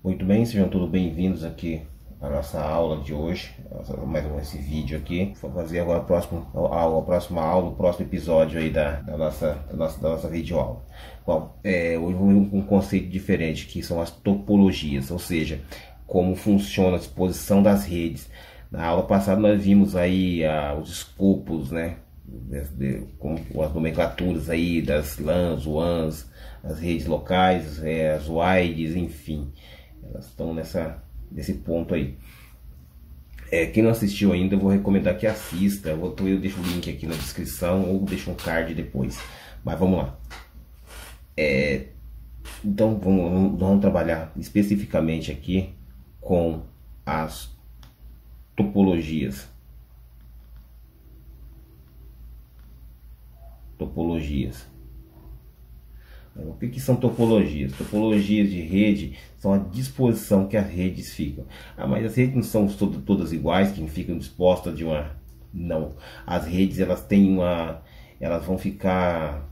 Muito bem, sejam todos bem-vindos aqui à nossa aula de hoje, mais esse vídeo aqui. Vou fazer agora a próxima aula, o próximo episódio aí da nossa videoaula. Bom, hoje vamos ver um conceito diferente, que são as topologias, ou seja, como funciona a disposição das redes. Na aula passada nós vimos aí os escopos, né? Com as nomenclaturas aí das LANs, WANs, as redes locais, as WIDEs, enfim. Elas estão nesse ponto aí. Quem não assistiu ainda, eu vou recomendar que assista. Eu deixo o link aqui na descrição ou deixo um card depois. Mas vamos lá. Então vamos trabalhar especificamente aqui com as topologias. O que são topologias? Topologias de rede são a disposição que as redes ficam. Mas as redes não são todas iguais, que ficam dispostas de uma... Não. As redes elas vão ficar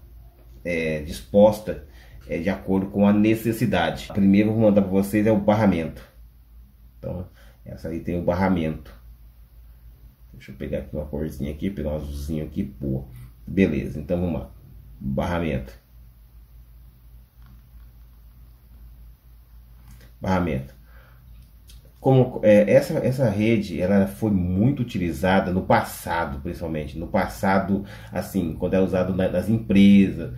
dispostas de acordo com a necessidade. Primeiro eu vou mandar para vocês o barramento. Então, essa aí tem o barramento. Deixa eu pegar aqui uma corzinha aqui, pegar um azulzinho aqui, pô. Beleza, então vamos lá. Barramento. Como essa rede, ela foi muito utilizada no passado, principalmente no passado, assim, quando é usado nas empresas,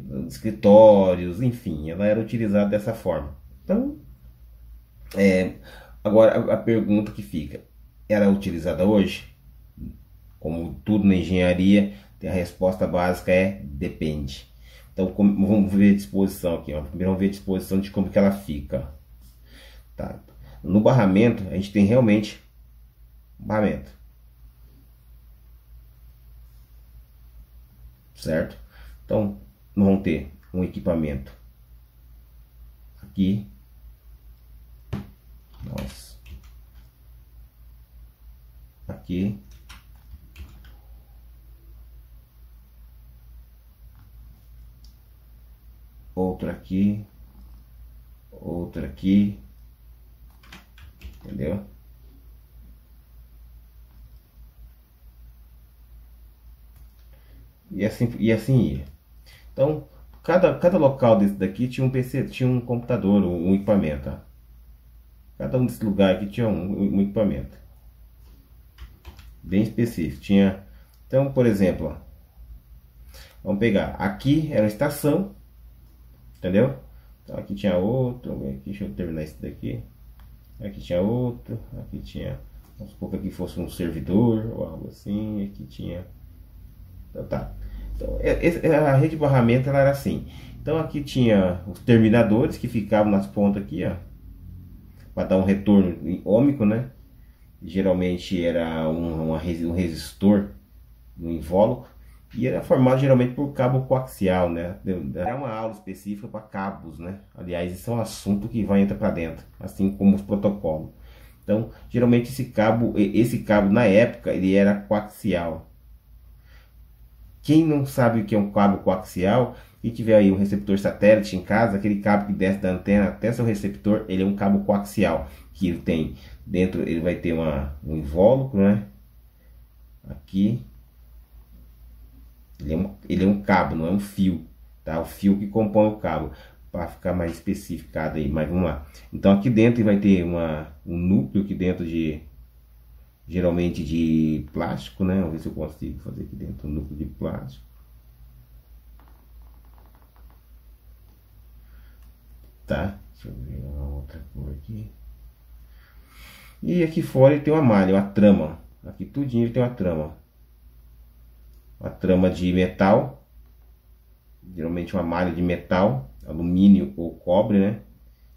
nos escritórios, enfim, ela era utilizada dessa forma. Então, agora a pergunta que fica: ela é utilizada hoje? Como tudo na engenharia, a resposta básica é depende. Então vamos ver a disposição aqui, ó. Primeiro vamos ver a disposição de como que ela fica. Tá. No barramento, a gente tem realmente barramento. Certo? Então, nós vamos ter um equipamento aqui. Nossa. Aqui. Outro aqui. Outro aqui. Entendeu? E assim ia. Então, cada local desse daqui tinha um PC, tinha um computador, um equipamento. Ó. Cada um desses lugares aqui tinha um equipamento. Bem específico. Então, por exemplo, ó, vamos pegar. Aqui era uma estação. Entendeu? Então, aqui tinha outro. Aqui, deixa eu terminar esse daqui. Aqui tinha outro. Aqui tinha... Vamos supor que aqui fosse um servidor ou algo assim. Aqui tinha... Então, tá. Então, a rede de barramento ela era assim. Então aqui tinha os terminadores que ficavam nas pontas aqui, ó, para dar um retorno ômico, né? Geralmente era um resistor, um invólucro, e era formado geralmente por cabo coaxial, né? É uma aula específica para cabos, né? Aliás, isso é um assunto que vai entrar para dentro, assim como os protocolos. Então, geralmente esse cabo na época ele era coaxial. Quem não sabe o que é um cabo coaxial e tiver aí um receptor satélite em casa, aquele cabo que desce da antena até seu receptor, ele é um cabo coaxial, que ele tem dentro, ele vai ter um invólucro, né? Aqui ele é um cabo, não é um fio, tá? O fio que compõe o cabo, para ficar mais especificado aí, mas vamos lá. Então aqui dentro vai ter um núcleo aqui dentro geralmente de plástico, né? Vamos ver se eu consigo fazer aqui dentro um núcleo de plástico. Tá? Deixa eu ver uma outra cor aqui. E aqui fora ele tem uma malha, uma trama. Aqui tudinho ele tem uma trama. Uma trama de metal. Geralmente uma malha de metal, alumínio ou cobre, né?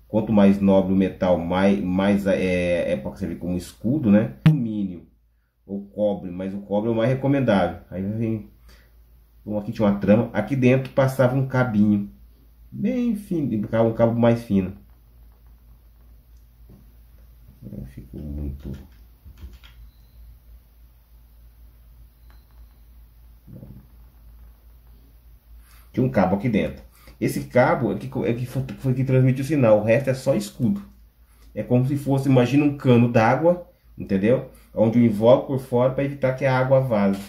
Quanto mais nobre o metal, mais para servir como escudo, né? Alumínio ou cobre, mas o cobre é o mais recomendável. Aí vem, então aqui tinha uma trama, aqui dentro passava um cabinho bem fino, um cabo mais fino. Ficou muito... Tinha um cabo aqui dentro. Esse cabo foi que transmite o sinal, o resto é só escudo. É como se fosse, imagina um cano d'água, entendeu? Onde o envolve por fora para evitar que a água vaze.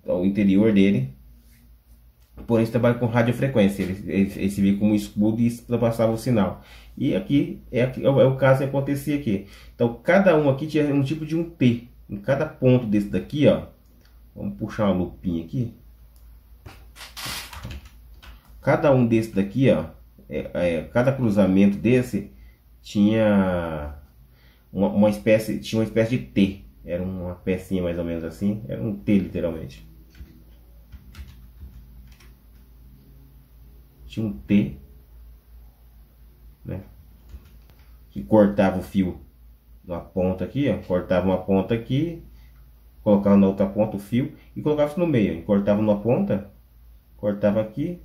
O interior dele, porém, você trabalha com radiofrequência. Ele se vê como um escudo e passava o sinal. E aqui é o caso que acontecia aqui. Então, cada um aqui tinha um tipo de um T. Em cada ponto desse daqui, ó. Vamos puxar uma lupinha aqui. Cada um desse daqui, ó. Cada cruzamento desse tinha uma espécie de T. Era uma pecinha mais ou menos assim. Era um T, literalmente. Tinha um T, né, que cortava o fio na ponta aqui, ó. Cortava uma ponta aqui, colocava na outra ponta o fio e colocava isso no meio. E cortava numa ponta, cortava aqui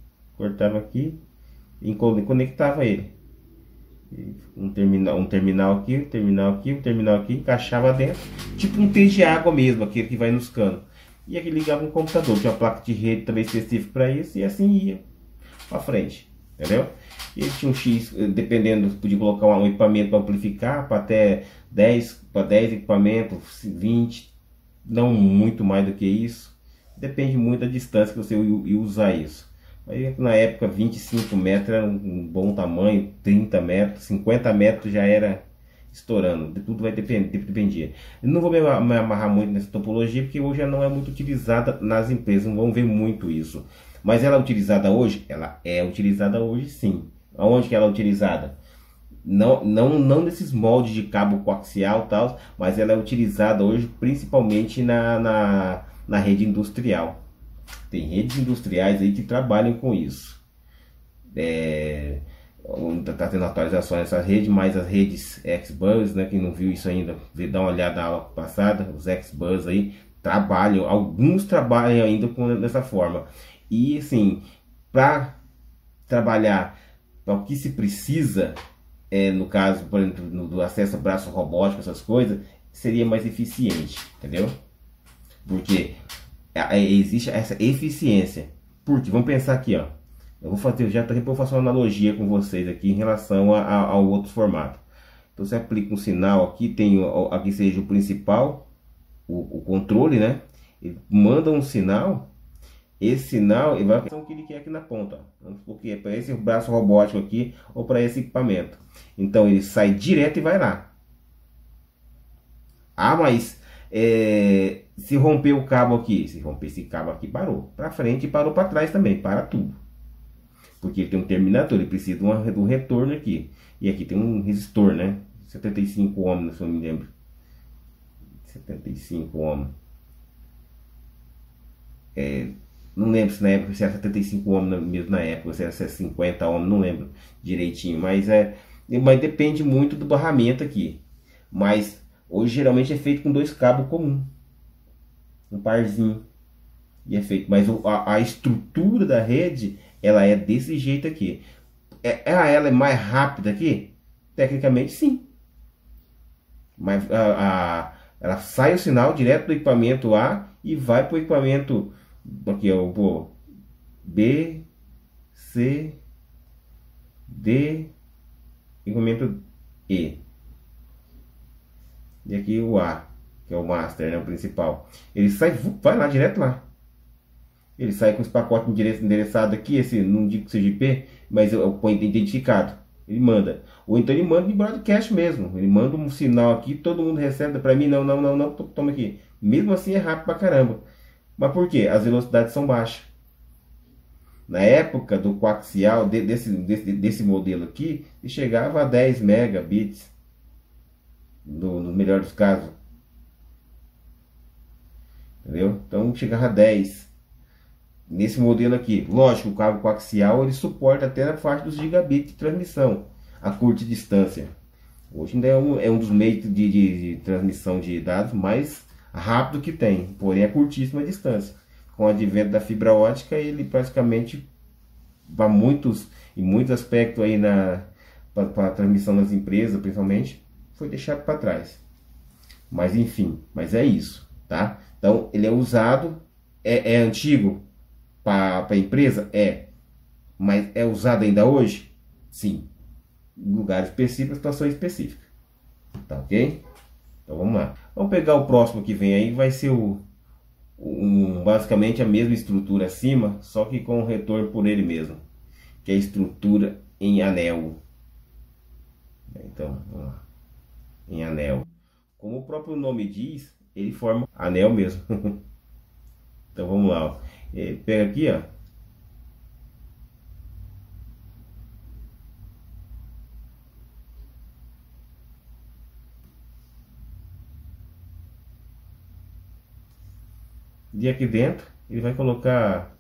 e conectava ele. Um terminal aqui, um terminal aqui, encaixava dentro, tipo um T de água mesmo, aquele que vai nos canos. E aqui ligava um computador, tinha uma placa de rede também específica para isso, e assim ia para frente, entendeu? E ele tinha um X, dependendo, podia colocar um equipamento para amplificar para até 10 equipamentos, 20, não muito mais do que isso. Depende muito da distância que você ia usar isso. Aí na época 25 metros era um bom tamanho, 30 metros, 50 metros já era estourando. Tudo vai dependia. Eu não vou me amarrar muito nessa topologia porque hoje já não é muito utilizada nas empresas, não vão ver muito isso. Mas ela é utilizada hoje? Ela é utilizada hoje, sim. Aonde que ela é utilizada? Não nesses moldes de cabo coaxial e tal, mas ela é utilizada hoje principalmente na rede industrial. Tem redes industriais aí que trabalham com isso. Tá tendo atualizações nessa rede, mas as redes X-Bus, né, quem não viu isso ainda, dá uma olhada na aula passada, os X-Bus aí trabalham, alguns trabalham ainda dessa forma. E assim, para trabalhar para o que se precisa, no caso, por exemplo, do acesso a braço robótico, essas coisas, seria mais eficiente, entendeu? Porque existe essa eficiência. Porque vamos pensar aqui, ó. Eu vou fazer, vou fazer uma analogia com vocês aqui em relação ao outro formato. Então você aplica um sinal aqui, aqui seja o principal, o controle, né? Ele manda um sinal. Esse sinal ele vai para o que ele quer aqui na ponta, porque é para esse braço robótico aqui ou para esse equipamento. Então ele sai direto e vai lá. Ah, mas se romper o cabo aqui, se romper esse cabo aqui, parou para frente e parou para trás também, para tudo. Porque ele tem um terminador, ele precisa de um retorno aqui. E aqui tem um resistor, né? 75 ohms, se eu me lembro. 75 ohms. Não lembro se na época se era 75 ohms mesmo na época, se era 50 ohms, não lembro direitinho, mas depende muito do barramento aqui. Mas hoje geralmente é feito com dois cabos comuns, um parzinho, e é feito. Mas a estrutura da rede, ela é desse jeito aqui. Ela é mais rápida aqui? Tecnicamente sim. Mas ela sai o sinal direto do equipamento A e vai para o equipamento aqui, ó, B, C, D, equipamento E. E aqui o A, que é o master, né, o principal. Ele sai, vai lá, direto lá. Ele sai com esse pacote endereçado aqui, esse não digo que seja IP, mas eu ponho identificado. Ele manda. Ou então ele manda de broadcast mesmo. Ele manda um sinal aqui, todo mundo recebe. Para mim, não, toma aqui. Mesmo assim é rápido pra caramba. Mas por quê? As velocidades são baixas. Na época do coaxial, desse modelo aqui, ele chegava a 10 megabits. No melhor dos casos. Entendeu? Então chegava a 10. Nesse modelo aqui, lógico, o cabo coaxial ele suporta até na faixa dos gigabits de transmissão a curta distância. Hoje ainda é um dos meios de transmissão de dados mais rápido que tem, porém a curtíssima distância. Com o advento da fibra ótica, ele praticamente vai em muitos aspectos aí para a transmissão das empresas, principalmente, foi deixado para trás. Mas enfim, mas é isso, tá? Então ele é usado, é antigo para a empresa? Mas é usado ainda hoje? Sim. Em lugar específico, situação específica. Tá ok? Então vamos lá. Vamos pegar o próximo que vem aí, vai ser basicamente a mesma estrutura acima, só que com o retorno por ele mesmo, que é a estrutura em anel. Então, vamos lá. Em anel. Como o próprio nome diz, ele forma anel mesmo. Então vamos lá. Ó. Pega aqui, ó. E aqui dentro ele vai colocar.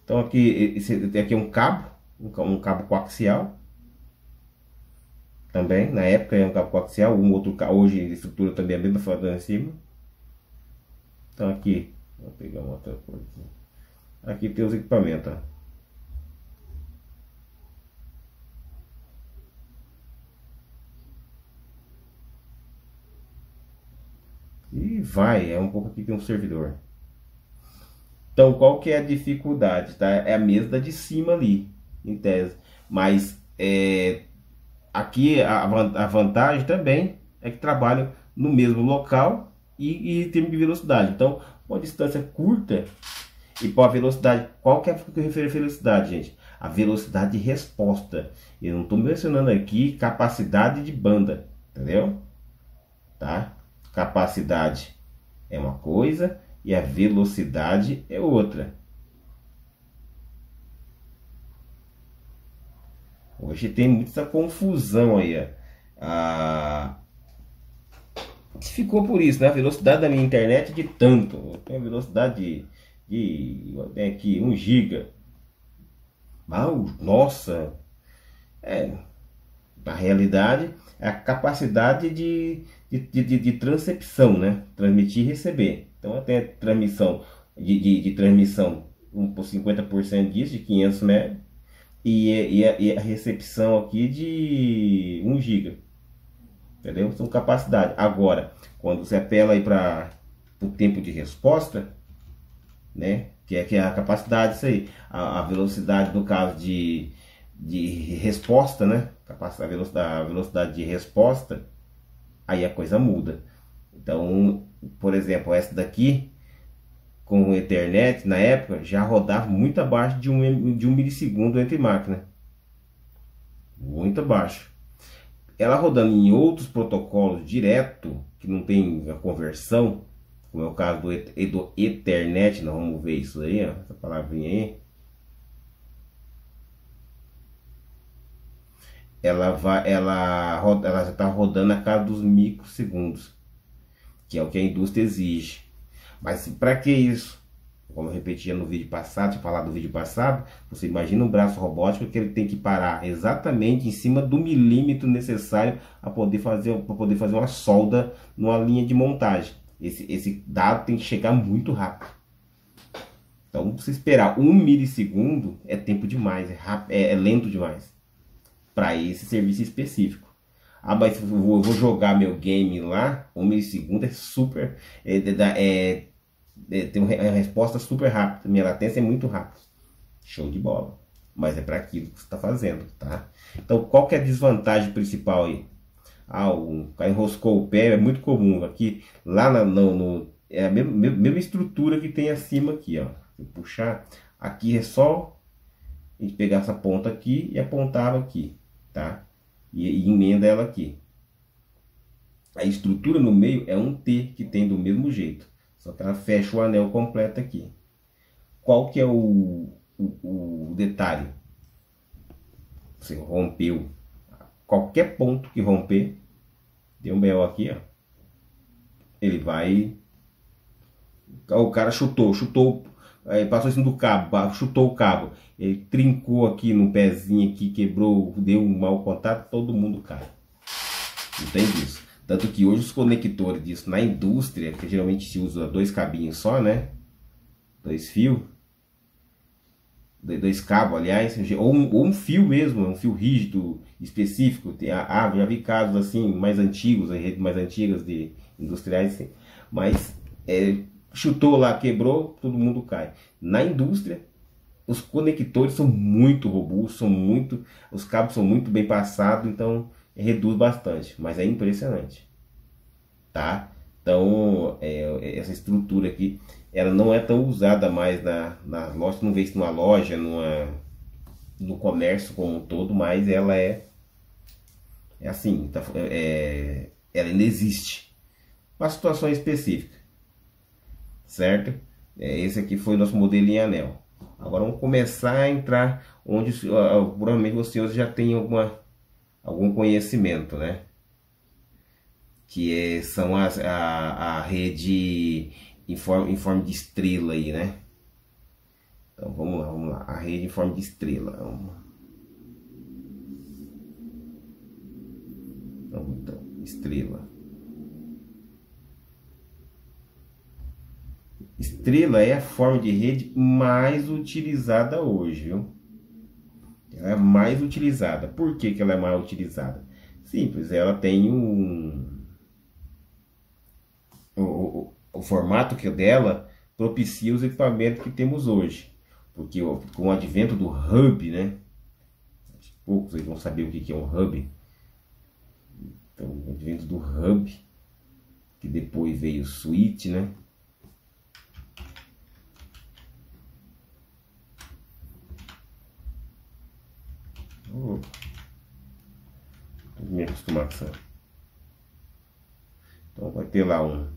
Então aqui aqui é um cabo, um cabo coaxial. Também, na época é um cabo coaxial, hoje a estrutura também é a mesma fodão em cima. Então aqui, vou pegar uma outra coisa aqui. Aqui tem os equipamentos, ó. E vai, é um pouco aqui tem um servidor. Então qual que é a dificuldade, tá? É a mesma de cima ali, em tese. Mas aqui a vantagem também é que trabalham no mesmo local e em termos de velocidade. Então, uma distância curta e com a velocidade, qual que é a velocidade, gente? A velocidade de resposta. Eu não estou mencionando aqui capacidade de banda, entendeu? Tá? Capacidade é uma coisa e a velocidade é outra. Hoje tem muita confusão aí, ó. Ficou por isso, né? A velocidade da minha internet é de tanto. Eu tenho a velocidade tem aqui 1 GB. Nossa! Na realidade, é a capacidade de transcepção, né? Transmitir e receber. Então, tem a transmissão de transmissão por 50% disso, de 500 MB. E a recepção aqui de 1 GB. Entendeu? São capacidade. Agora, quando você apela aí para o tempo de resposta, né? Que é a capacidade, isso aí. A velocidade, no caso de resposta, né? A velocidade de resposta, aí a coisa muda. Então, por exemplo, essa daqui, com o Ethernet, na época, já rodava muito abaixo de um milissegundo entre máquinas. Muito abaixo. Ela rodando em outros protocolos direto, que não tem a conversão, como é o caso do Ethernet, nós vamos ver isso aí, ó, essa palavrinha aí. Ela já está rodando a cada dos microsegundos, que é o que a indústria exige. Mas para que isso? Como eu repetia no vídeo passado, tinha falado no vídeo passado, você imagina um braço robótico que ele tem que parar exatamente em cima do milímetro necessário para poder fazer uma solda numa linha de montagem. Esse dado tem que chegar muito rápido. Então, se esperar 1 milissegundo é tempo demais, é lento demais para esse serviço específico. Mas eu vou jogar meu game lá, 1 milissegundo é super... tem uma resposta super rápida, minha latência é muito rápida. Show de bola. Mas é para aquilo que você está fazendo, tá? Então, qual que é a desvantagem principal aí? O cara enroscou o pé, é muito comum. Aqui, lá é a mesma estrutura que tem acima aqui, ó. Se puxar, aqui é só a gente pegar essa ponta aqui e apontava aqui, tá? E emenda ela aqui. A estrutura no meio é um T que tem do mesmo jeito, só que ela fecha o anel completo aqui. Qual que é o detalhe? Você rompeu qualquer ponto que romper, deu um BO aqui, ó. Ele vai... O cara chutou, passou em cima do cabo, chutou o cabo, ele trincou aqui no pezinho aqui, quebrou, deu um mau contato, todo mundo cai. Não tem disso. Tanto que hoje os conectores disso na indústria, que geralmente se usa 2 cabinhos só, né? 2 fios. 2 cabos, aliás, ou um fio mesmo, um fio rígido, específico. Já vi casos assim, mais antigos, redes mais antigas de industriais, assim. Mas chutou lá, quebrou, todo mundo cai. Na indústria, os conectores são muito robustos, os cabos são muito bem passados, então reduz bastante, mas é impressionante, tá? Então essa estrutura aqui, ela não é tão usada mais na loja, não vê isso numa loja, no comércio como um todo, mas ela é assim, tá, ela ainda existe para situações específicas, certo? Esse aqui foi o nosso modelo em anel. Agora vamos começar a entrar onde provavelmente os senhores já têm algum conhecimento, né? Que são a rede em forma de estrela aí, né? Então vamos lá, a rede em forma de estrela. Então, estrela. Estrela é a forma de rede mais utilizada hoje, viu? Ela é mais utilizada. Por que que ela é mais utilizada? Simples, ela tem o formato que dela propicia os equipamentos que temos hoje. Porque com o advento do hub, né? Poucos aí vão saber o que é um hub. Então, o advento do hub, que depois veio o switch, né? Vou me acostumar com isso. Então vai ter lá um.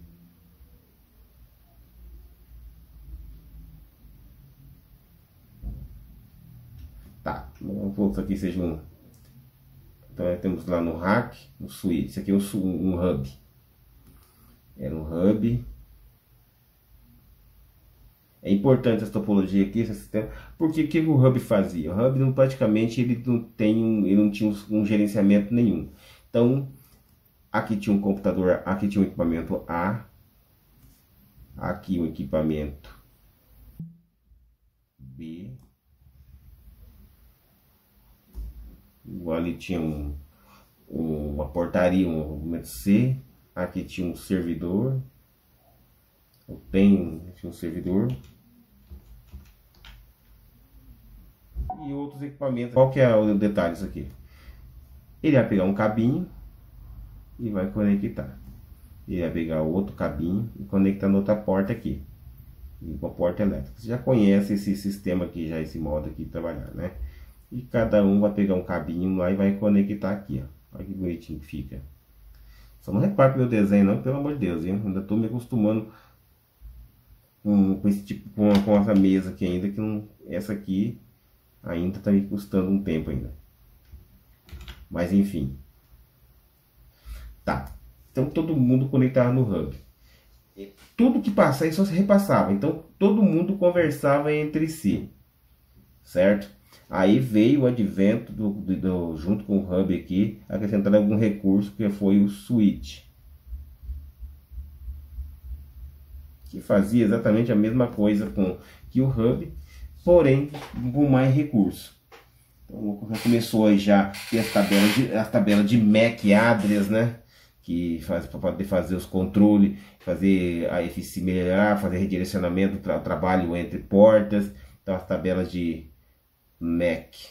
Tá, vamos supor que isso aqui seja um. Então temos lá no rack, no switch. Isso aqui é um hub. Era um hub. É importante essa topologia aqui, esse sistema, porque o que o hub fazia? O hub praticamente ele não tinha um gerenciamento nenhum. Então aqui tinha um computador, aqui tinha um equipamento A, aqui um equipamento B, ali tinha uma portaria, um argumento C, aqui tinha um servidor, tinha um servidor e outros equipamentos. Qual que é o detalhe disso aqui? Ele vai pegar um cabinho e vai conectar. Ele vai pegar outro cabinho e conectar na outra porta aqui, uma porta elétrica. Você já conhece esse sistema aqui, já esse modo aqui de trabalhar, né? E cada um vai pegar um cabinho lá e vai conectar aqui, ó. Olha que bonitinho que fica. Só não repare pro meu desenho não, pelo amor de Deus, hein? Ainda estou me acostumando com esse tipo, com essa mesa aqui ainda, que não, essa aqui ainda está me custando um tempo ainda. Mas enfim. Tá. Então todo mundo conectava no hub. Tudo que passava só se repassava. Então todo mundo conversava entre si. Certo? Aí veio o advento junto com o hub aqui, acrescentando algum recurso que foi o switch, que fazia exatamente a mesma coisa que o hub, porém com mais recurso. Então já começou aí já ter as tabelas de MAC address, né? Que faz para poder fazer os controles, fazer a eficiência, melhorar, fazer redirecionamento para o trabalho entre portas. Então as tabelas de MAC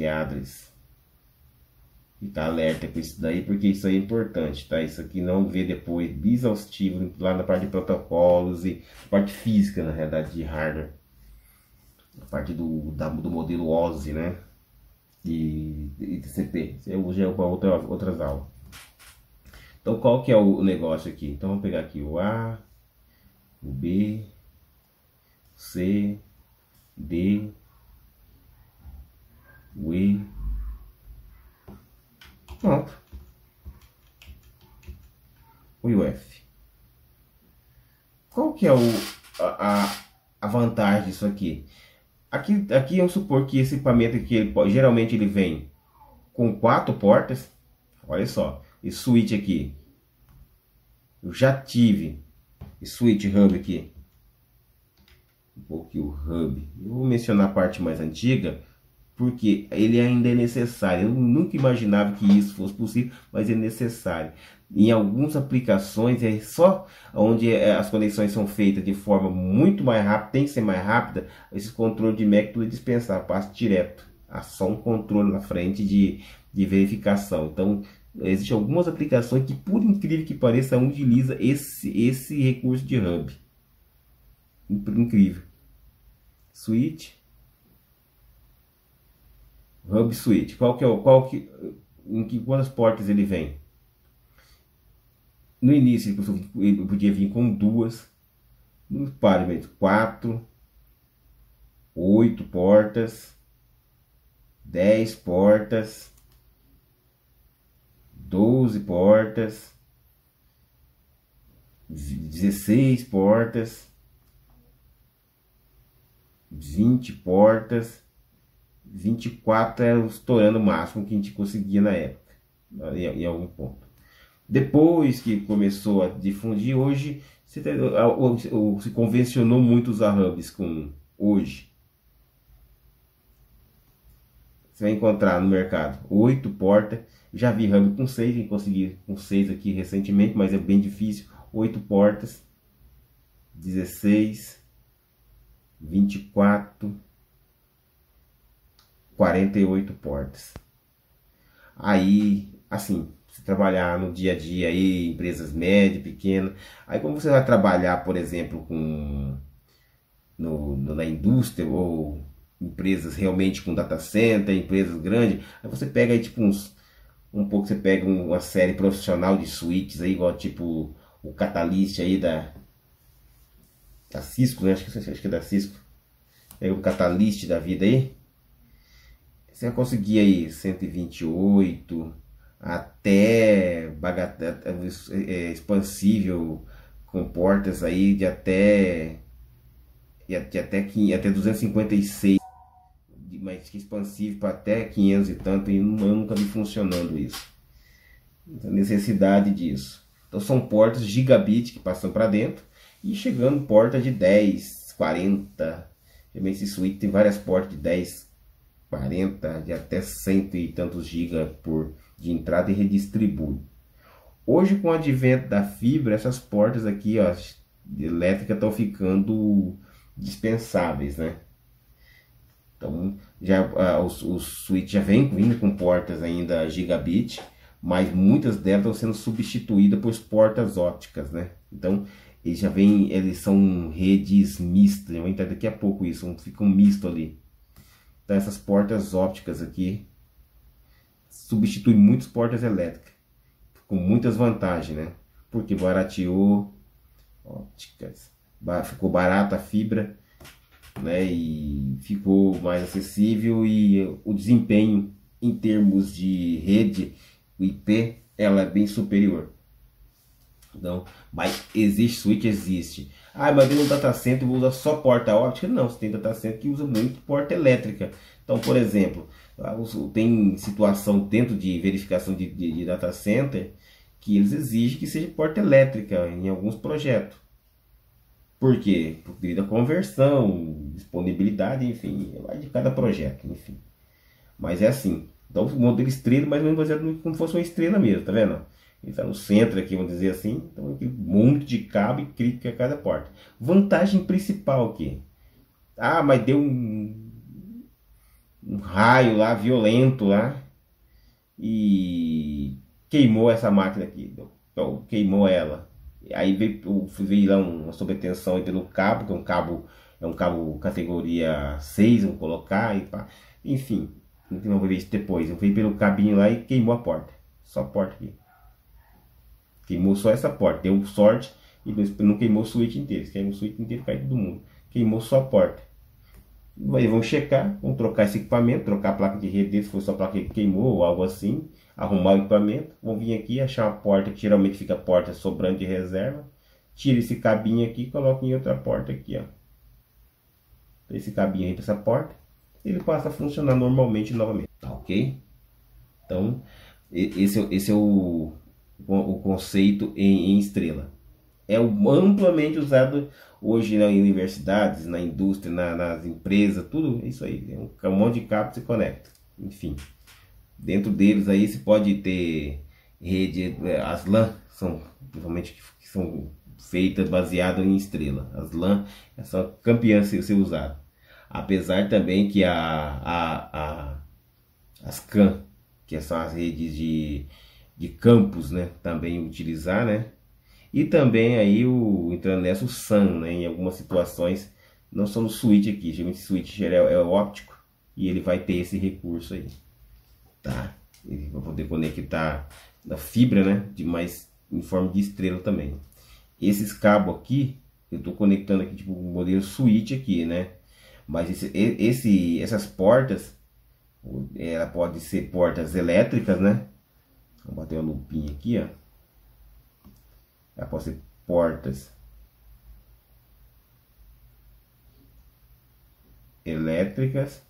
address. Fica alerta com isso daí, porque isso aí é importante, tá? Isso aqui não vê depois exaustivo lá na parte de protocolos e parte física, na realidade, de hardware. A parte do modelo OSI, né? E TCP. Hoje é para outras aulas. Então qual que é o negócio aqui? Então vamos pegar aqui o A, o B, C, D, o E. Pronto. O UF. Qual que é a vantagem disso aqui? Aqui vamos supor que esse equipamento aqui, geralmente ele vem com 4 portas. Olha só, esse switch aqui. Eu já tive esse switch hub aqui. Um pouquinho o hub. Eu vou mencionar a parte mais antiga, porque ele ainda é necessário. Eu nunca imaginava que isso fosse possível, mas é necessário. Em algumas aplicações é só onde as conexões são feitas de forma muito mais rápida, tem que ser mais rápida, esse controle de MAC tudo é dispensável, passa direto. Há só um controle na frente de verificação. Então, existem algumas aplicações que, por incrível que pareça, utiliza esse recurso de hub. Incrível. Switch. Hub switch. Quantas portas ele vem? No início ele podia vir com duas. No paramento 4, 8 portas, 10 portas, 12 portas, 16 portas, 20 portas, 24 era estourando o máximo que a gente conseguia na época, em algum ponto. Depois que começou a difundir, hoje se convencionou muito usar hubs com hoje. Você vai encontrar no mercado 8 portas. Já vi hub com 6, consegui com 6 aqui recentemente, mas é bem difícil. 8 portas, 16, 24, 48 portas. Aí, assim, se trabalhar no dia a dia aí, empresas médias, pequenas, aí como você vai trabalhar, por exemplo, na indústria ou empresas realmente com data center, empresas grandes, aí você pega aí tipo você pega uma série profissional de switches aí, igual tipo o Catalyst aí da Cisco, né? Acho que é da Cisco. Pega o Catalyst da vida aí, você vai conseguir aí 128 até expansível com portas aí de até 256, mas que expansível para até 500 e tanto, e eu nunca vi funcionando isso. A necessidade disso. Então são portas gigabit que passam para dentro e chegando portas de 10, 40. Também esse suíte tem várias portas de 10, 40, de até 100 e tantos gigas de entrada e redistribui. Hoje, com o advento da fibra, essas portas aqui, ó, elétricas estão ficando dispensáveis, né? Então, os switches já vêm vindo com portas ainda gigabit, mas muitas delas estão sendo substituídas por portas ópticas, né? Então, eles são redes mistas, vai entrar daqui a pouco isso, fica um misto ali. Então, essas portas ópticas aqui substituem muitas portas elétricas, com muitas vantagens, né? Porque barateou ópticas, ficou barata a fibra, né? E ficou mais acessível, e o desempenho em termos de rede, o IP, ela é bem superior. Então, mas existe switch, existe. Ah, mas dentro do data center usa só porta óptica? Não, você tem data center que usa muito porta elétrica. Então, por exemplo, tem situação dentro de verificação de data center que eles exigem que seja porta elétrica em alguns projetos. Por quê? Devido à conversão, disponibilidade, enfim, vai de cada projeto, enfim. Mas é assim. Então, o modelo estrela, mais ou menos baseado como se fosse uma estrela mesmo, tá vendo? Ele está no centro aqui, vamos dizer assim. Então, aqui, um monte de cabo e clica a cada porta. Vantagem principal aqui. Ah, mas deu um raio lá, violento lá, e queimou essa máquina aqui. Então, queimou ela. Aí veio lá uma sobretensão pelo cabo, que é um cabo categoria 6, vamos colocar, e pá. Enfim, não vou ver isso depois. Eu fui pelo cabinho lá e queimou a porta. Só a porta aqui. Queimou só essa porta. Deu sorte e não queimou o switch inteiro. Se queimou o switch inteiro, cai todo mundo. Queimou só a porta. Aí vamos checar, vamos trocar esse equipamento, trocar a placa de rede dele, se for só a placa que queimou ou algo assim. Arrumar o equipamento. Vamos vir aqui, achar uma porta que geralmente fica a porta sobrando de reserva. Tira esse cabinho aqui e coloca em outra porta aqui, ó. Esse cabinho aí para essa porta, ele passa a funcionar normalmente novamente, tá ok? Então, esse é o conceito em estrela. É amplamente usado hoje nas universidades, na indústria, nas empresas, tudo isso aí. É um monte de cabo que se conecta. Enfim, dentro deles aí se pode ter rede, as LAN são principalmente que são feitas baseadas em estrela. As LAN são campeãs de ser usadas. Apesar também que as CAN, que são as redes de campos, né, também utilizar, né? E também aí entrando nessa o SAN, né, em algumas situações, não só no switch aqui, geralmente switch é óptico e ele vai ter esse recurso aí, tá? Ele vai poder conectar na fibra, né, de mais em forma de estrela também. Esses cabos aqui, eu estou conectando aqui tipo um modelo switch aqui, né? Mas essas portas, ela pode ser portas elétricas, né? Vou bater uma lupinha aqui, ó. Ela pode ser portas elétricas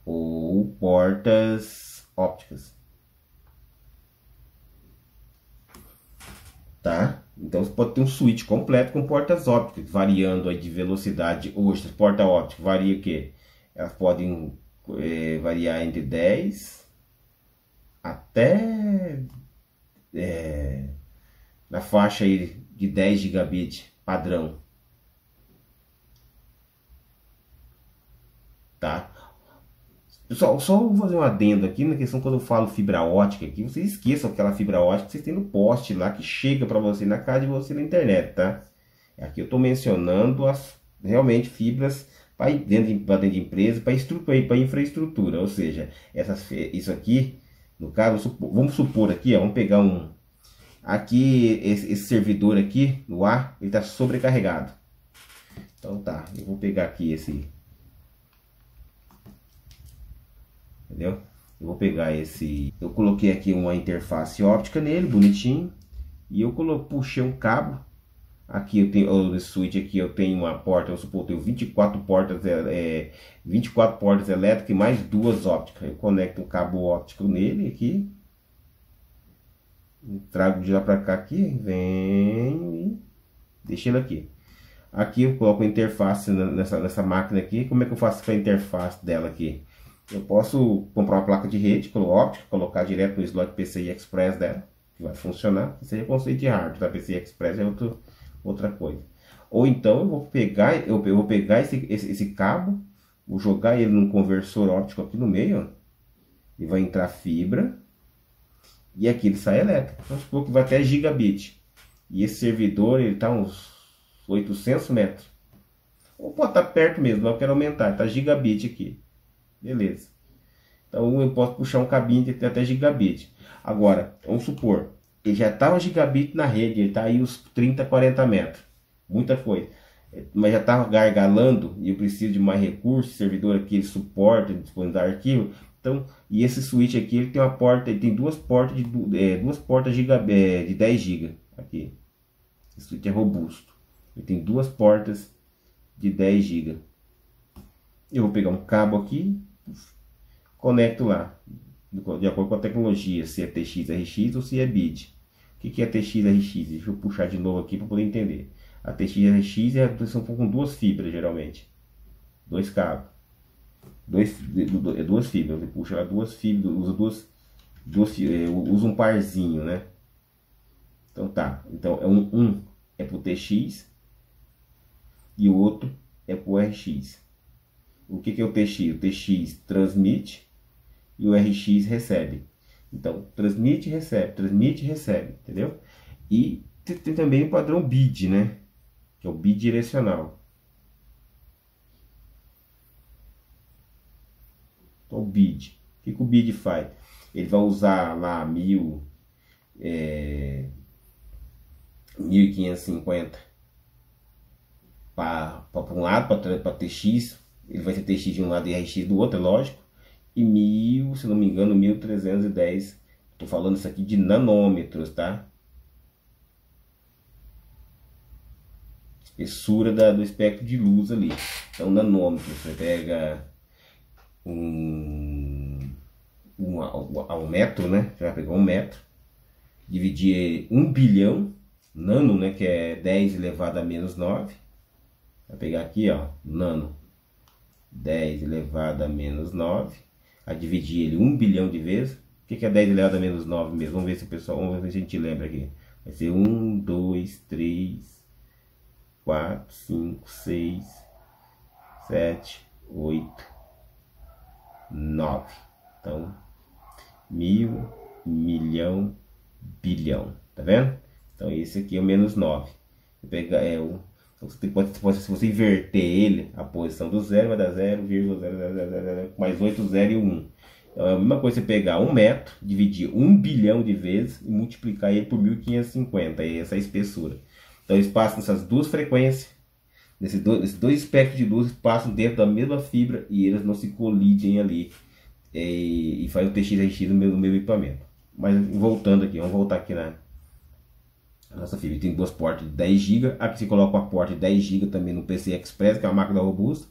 ou portas ópticas, tá? Então você pode ter um switch completo com portas ópticas, variando aí de velocidade. Hoje, as portas ópticas varia o quê? Elas podem variar entre 10 até na faixa aí de 10 gigabit padrão, tá? Só vou fazer um adendo aqui na questão quando eu falo fibra ótica aqui, vocês esqueçam aquela fibra ótica que vocês têm no poste lá que chega para você na casa de você na internet, tá? Aqui eu estou mencionando as realmente fibras para dentro de empresa, para infraestrutura, ou seja, isso aqui, no caso, vamos supor aqui, ó, vamos pegar aqui esse servidor aqui no ar, ele está sobrecarregado. Então tá, eu vou pegar aqui entendeu? Eu vou pegar eu coloquei aqui uma interface óptica nele, bonitinho, e eu puxei um cabo. Aqui eu tenho o switch aqui, eu tenho uma porta, eu supor, eu tenho 24 portas, 24 portas elétricas e mais duas ópticas. Eu conecto um cabo óptico nele aqui, trago de lá para cá aqui, venho e deixo ele aqui. Aqui eu coloco a interface nessa máquina aqui. Como é que eu faço a interface dela aqui? Eu posso comprar uma placa de rede óptica, colocar direto no slot PCI Express dela, que vai funcionar. Isso aí é conceito de hardware, tá? PCI Express é outra coisa. Ou então eu vou pegar esse cabo, vou jogar ele num conversor óptico aqui no meio, ó, e vai entrar fibra, e aqui ele sai elétrico. Vamos supor que vai até gigabit. E esse servidor ele está uns 800 metros. Ou pode estar perto mesmo, mas eu quero aumentar, está gigabit aqui. Beleza. Então eu posso puxar um cabinho de até gigabit. Agora, vamos supor, ele já estava gigabit na rede, ele está aí uns 30, 40 metros. Muita coisa. Mas já estava gargalando e eu preciso de mais recursos. Servidor aqui ele suporta, disponibilizar arquivo. Então, e esse switch aqui ele tem uma porta, ele tem duas portas de 10 GB aqui. Esse switch é robusto. Ele tem duas portas de 10 GB. Eu vou pegar um cabo aqui, conecto lá, de acordo com a tecnologia, se é TX, RX ou se é BID. O que é TX, RX? Deixa eu puxar de novo aqui para poder entender. A TX, RX são com duas fibras, geralmente. Dois cabos. Duas fibras. Você puxa lá duas fibras, usa um parzinho, né? Então tá. Então um é pro TX e o outro é pro RX. O que é o TX? O TX transmite e o RX recebe. Então, transmite e recebe, entendeu? E tem também o padrão BID, né? Que é o bidirecional. Então, o BID. O que o BID faz? Ele vai usar lá 1550 para um lado, para TX. Ele vai ter TX de um lado e RX do outro, é lógico. E 1000, se não me engano, 1310. Estou falando isso aqui de nanômetros, tá? Espessura do espectro de luz ali. Então, nanômetros. Você pega um metro, né? Você vai pegar 1 metro dividir 1 bilhão, nano, né, que é 10 elevado a menos 9. Vai pegar aqui, ó, nano, 10 elevado a menos 9. A dividir ele 1 bilhão de vezes. O que é 10 elevado a menos 9 mesmo? Vamos ver se o pessoal, vamos ver se a gente lembra aqui. Vai ser 1, 2, 3, 4, 5, 6, 7, 8, 9. Então, mil, milhão, bilhão. Tá vendo? Então, esse aqui é o menos 9. Vou pegar, se você inverter ele, a posição do zero vai dar 0,000 mais 8, 0 e 1. Então, é a mesma coisa você pegar 1 metro, dividir 1 bilhão de vezes e multiplicar ele por 1550. E essa é a espessura. Então, eles passam nessas duas frequências. Esses dois espectros de luz passam dentro da mesma fibra e eles não se colidem ali. E faz o TX/RX no meu equipamento. Mas voltando aqui, vamos voltar aqui na nossa fibra. Tem duas portas de 10 GB. Aqui você coloca uma porta de 10 GB também no PCI Express, que é uma máquina robusta.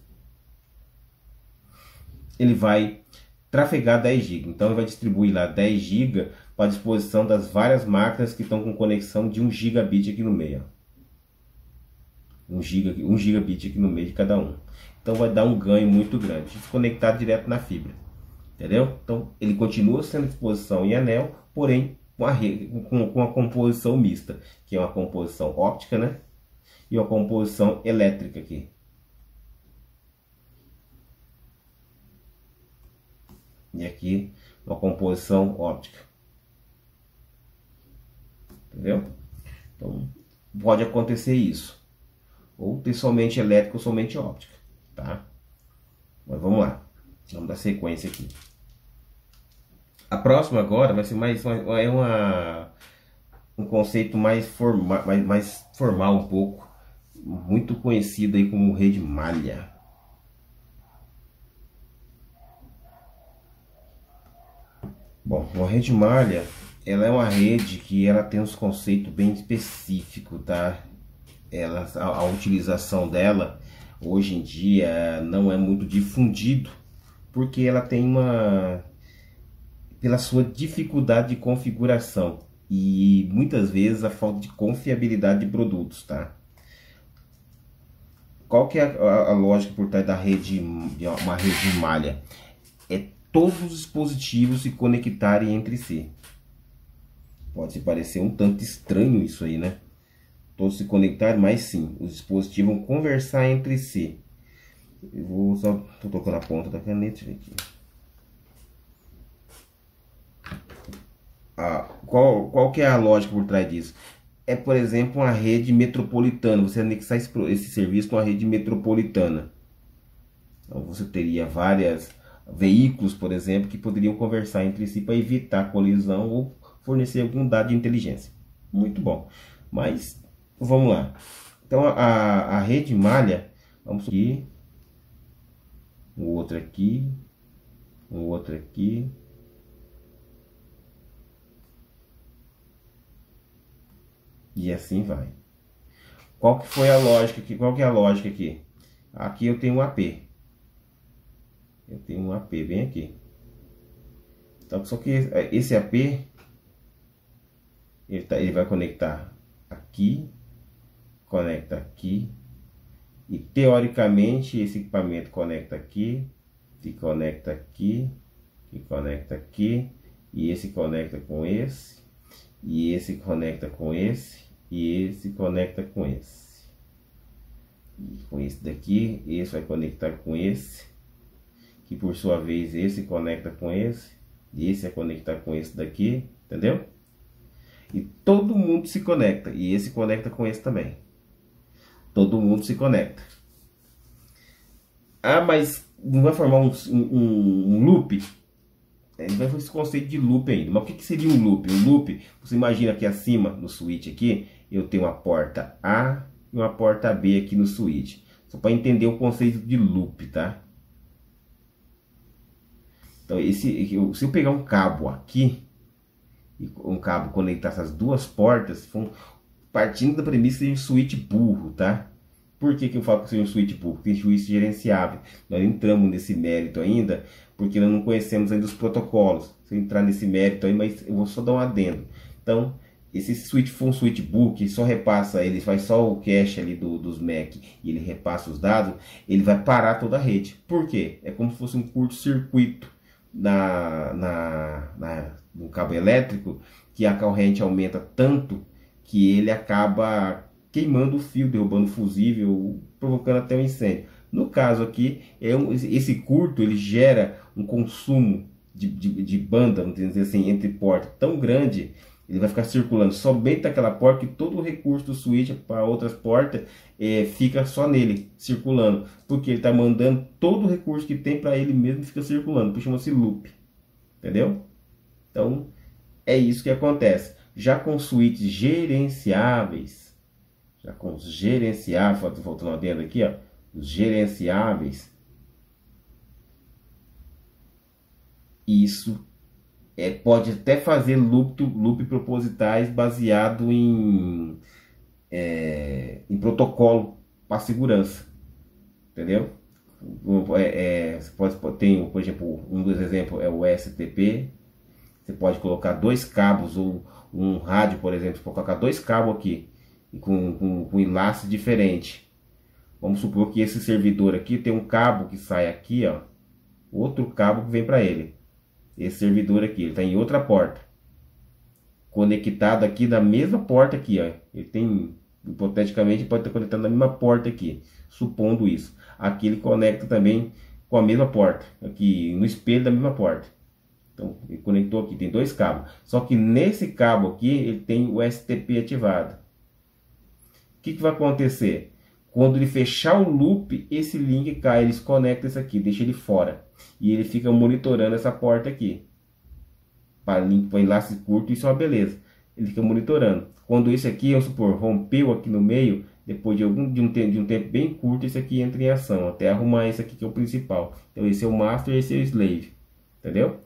Ele vai trafegar 10 GB. Então ele vai distribuir lá 10 GB para a disposição das várias máquinas que estão com conexão de 1 gigabit aqui no meio. 1 gigabit aqui no meio de cada um. Então vai dar um ganho muito grande. Conectado direto na fibra. Entendeu? Então ele continua sendo disposição em anel, porém com a composição mista, que é uma composição óptica, né? E uma composição elétrica aqui. E aqui uma composição óptica. Entendeu? Então pode acontecer isso. Ou ter somente elétrica ou somente óptica. Tá? Mas vamos lá. Vamos dar sequência aqui. A próxima agora vai ser um conceito mais formal um pouco. Muito conhecido aí como rede malha. Bom, uma rede malha, ela é uma rede que ela tem uns conceitos bem específicos, tá? A utilização dela hoje em dia não é muito difundido, porque ela tem pela sua dificuldade de configuração e muitas vezes a falta de confiabilidade de produtos, tá? Qual que é a lógica por trás da rede, uma rede malha? É todos os dispositivos se conectarem entre si. Pode parecer um tanto estranho isso aí, né? Todos se conectarem, mas sim, os dispositivos vão conversar entre si. Eu vou só tô tocando a ponta da caneta aqui. Qual que é a lógica por trás disso? É, por exemplo, uma rede metropolitana. Você anexar esse serviço com uma rede metropolitana. Então, você teria vários veículos, por exemplo, que poderiam conversar entre si para evitar colisão ou fornecer algum dado de inteligência. Muito bom. Mas, vamos lá. Então, a rede malha, vamos aqui, um outro aqui, um outro aqui. E assim vai. Qual que foi a lógica aqui? Qual que é a lógica aqui? Aqui eu tenho um AP. Eu tenho um AP bem aqui. Então, só que esse AP ele vai conectar aqui, conecta aqui, e teoricamente esse equipamento conecta aqui, e conecta aqui, e conecta aqui, e esse conecta com esse, e esse conecta com esse, e esse conecta com esse. E com esse daqui, esse vai conectar com esse, que por sua vez esse conecta com esse, e esse vai conectar com esse daqui, entendeu? E todo mundo se conecta, e esse conecta com esse também. Todo mundo se conecta. Ah, mas não vai formar um loop? Ele vai fazer esse conceito de loop ainda. Mas o que seria um loop? Um loop, você imagina aqui acima, no switch aqui, eu tenho uma porta A e uma porta B aqui no switch. Só para entender o conceito de loop, tá? Então, se eu pegar um cabo aqui, e um cabo conectar essas duas portas, partindo da premissa de um switch burro, tá? Por que eu falo que seja um switch burro? Tem switch gerenciável. Nós entramos nesse mérito ainda, porque nós não conhecemos ainda os protocolos. Se eu entrar nesse mérito aí, mas eu vou só dar um adendo. Então, esse switch for um switchbook, só repassa, ele faz só o cache ali dos Mac e ele repassa os dados, ele vai parar toda a rede. Por quê? É como se fosse um curto-circuito no cabo elétrico, que a corrente aumenta tanto que ele acaba queimando o fio, derrubando o fusível, provocando até um incêndio. No caso aqui, esse curto ele gera um consumo de banda, vamos dizer assim, entre portas tão grande, ele vai ficar circulando somente naquela porta, que todo o recurso do switch para outras portas fica só nele, circulando, porque ele está mandando todo o recurso que tem para ele mesmo, fica circulando, chama-se loop, entendeu? Então é isso que acontece. Já com switches gerenciáveis, voltando dentro aqui, ó, os gerenciáveis, isso pode até fazer loop propositais baseado em protocolo para segurança, entendeu? Você tem, por exemplo, um dos exemplos é o STP. Você pode colocar dois cabos ou um rádio, por exemplo, você pode colocar dois cabos aqui com enlace diferente. Vamos supor que esse servidor aqui tem um cabo que sai aqui, ó, outro cabo que vem para ele. Esse servidor aqui, ele está em outra porta, conectado aqui na mesma porta aqui, ó. Ele tem, hipoteticamente, pode estar conectado na mesma porta aqui, supondo isso. Aqui ele conecta também com a mesma porta, aqui no espelho da mesma porta. Então ele conectou aqui, tem dois cabos. Só que nesse cabo aqui ele tem o STP ativado. O que vai acontecer? Quando ele fechar o loop, esse link cai, ele desconecta isso aqui, deixa ele fora. E ele fica monitorando essa porta aqui. Para enlace curto, isso é uma beleza. Ele fica monitorando. Quando esse aqui, vamos supor, rompeu aqui no meio, depois de um tempo bem curto, esse aqui entra em ação. Até arrumar esse aqui que é o principal. Então esse é o master e esse é o slave. Entendeu?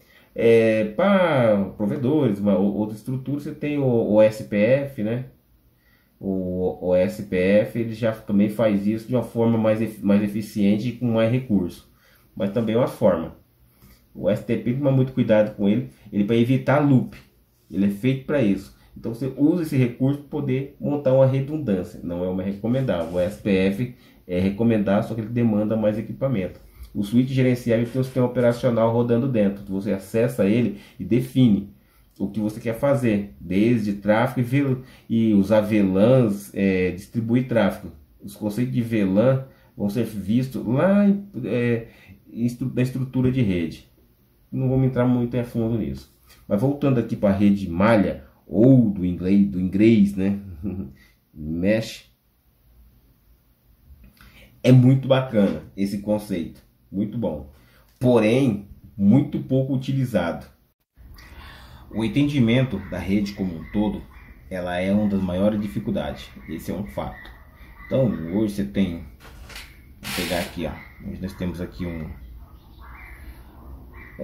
Para provedores, outra estrutura, você tem o SPF, né? O SPF ele já também faz isso de uma forma mais eficiente e com mais recurso, mas também é uma forma. O STP toma muito cuidado com ele para evitar loop, ele é feito para isso. Então você usa esse recurso para poder montar uma redundância, não é uma recomendável. O SPF é recomendável, só que ele demanda mais equipamento. O switch gerenciável tem um sistema operacional rodando dentro, você acessa ele e define o que você quer fazer, desde tráfego e usar VLANs, distribuir tráfego. Os conceitos de VLAN vão ser vistos lá na estrutura de rede. Não vamos entrar muito a fundo nisso. Mas voltando aqui para a rede malha, ou do inglês, né? Mesh. É muito bacana esse conceito, muito bom. Porém, muito pouco utilizado. O entendimento da rede como um todo, ela é uma das maiores dificuldades. Esse é um fato. Então, hoje você tem, vou pegar aqui, ó, hoje nós temos aqui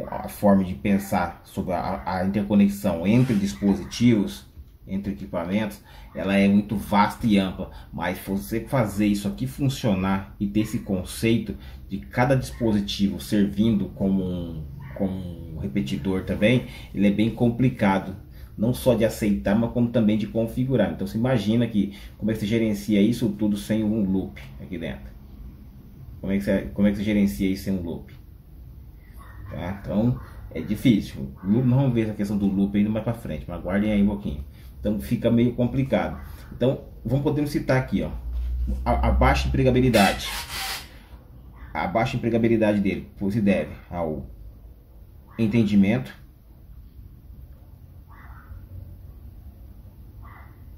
a forma de pensar sobre a interconexão entre dispositivos, entre equipamentos, ela é muito vasta e ampla, mas você fazer isso aqui funcionar e ter esse conceito de cada dispositivo servindo como um repetidor também, ele é bem complicado, não só de aceitar, mas como também de configurar. Então você imagina que como é que você gerencia isso tudo sem um loop aqui dentro. Como é que você gerencia isso sem um loop? Tá? Então é difícil. Não vamos ver essa questão do loop ainda mais para frente, mas aguardem aí um pouquinho. Então fica meio complicado. Então podemos citar aqui, ó, a baixa empregabilidade. A baixa empregabilidade dele se deve ao entendimento.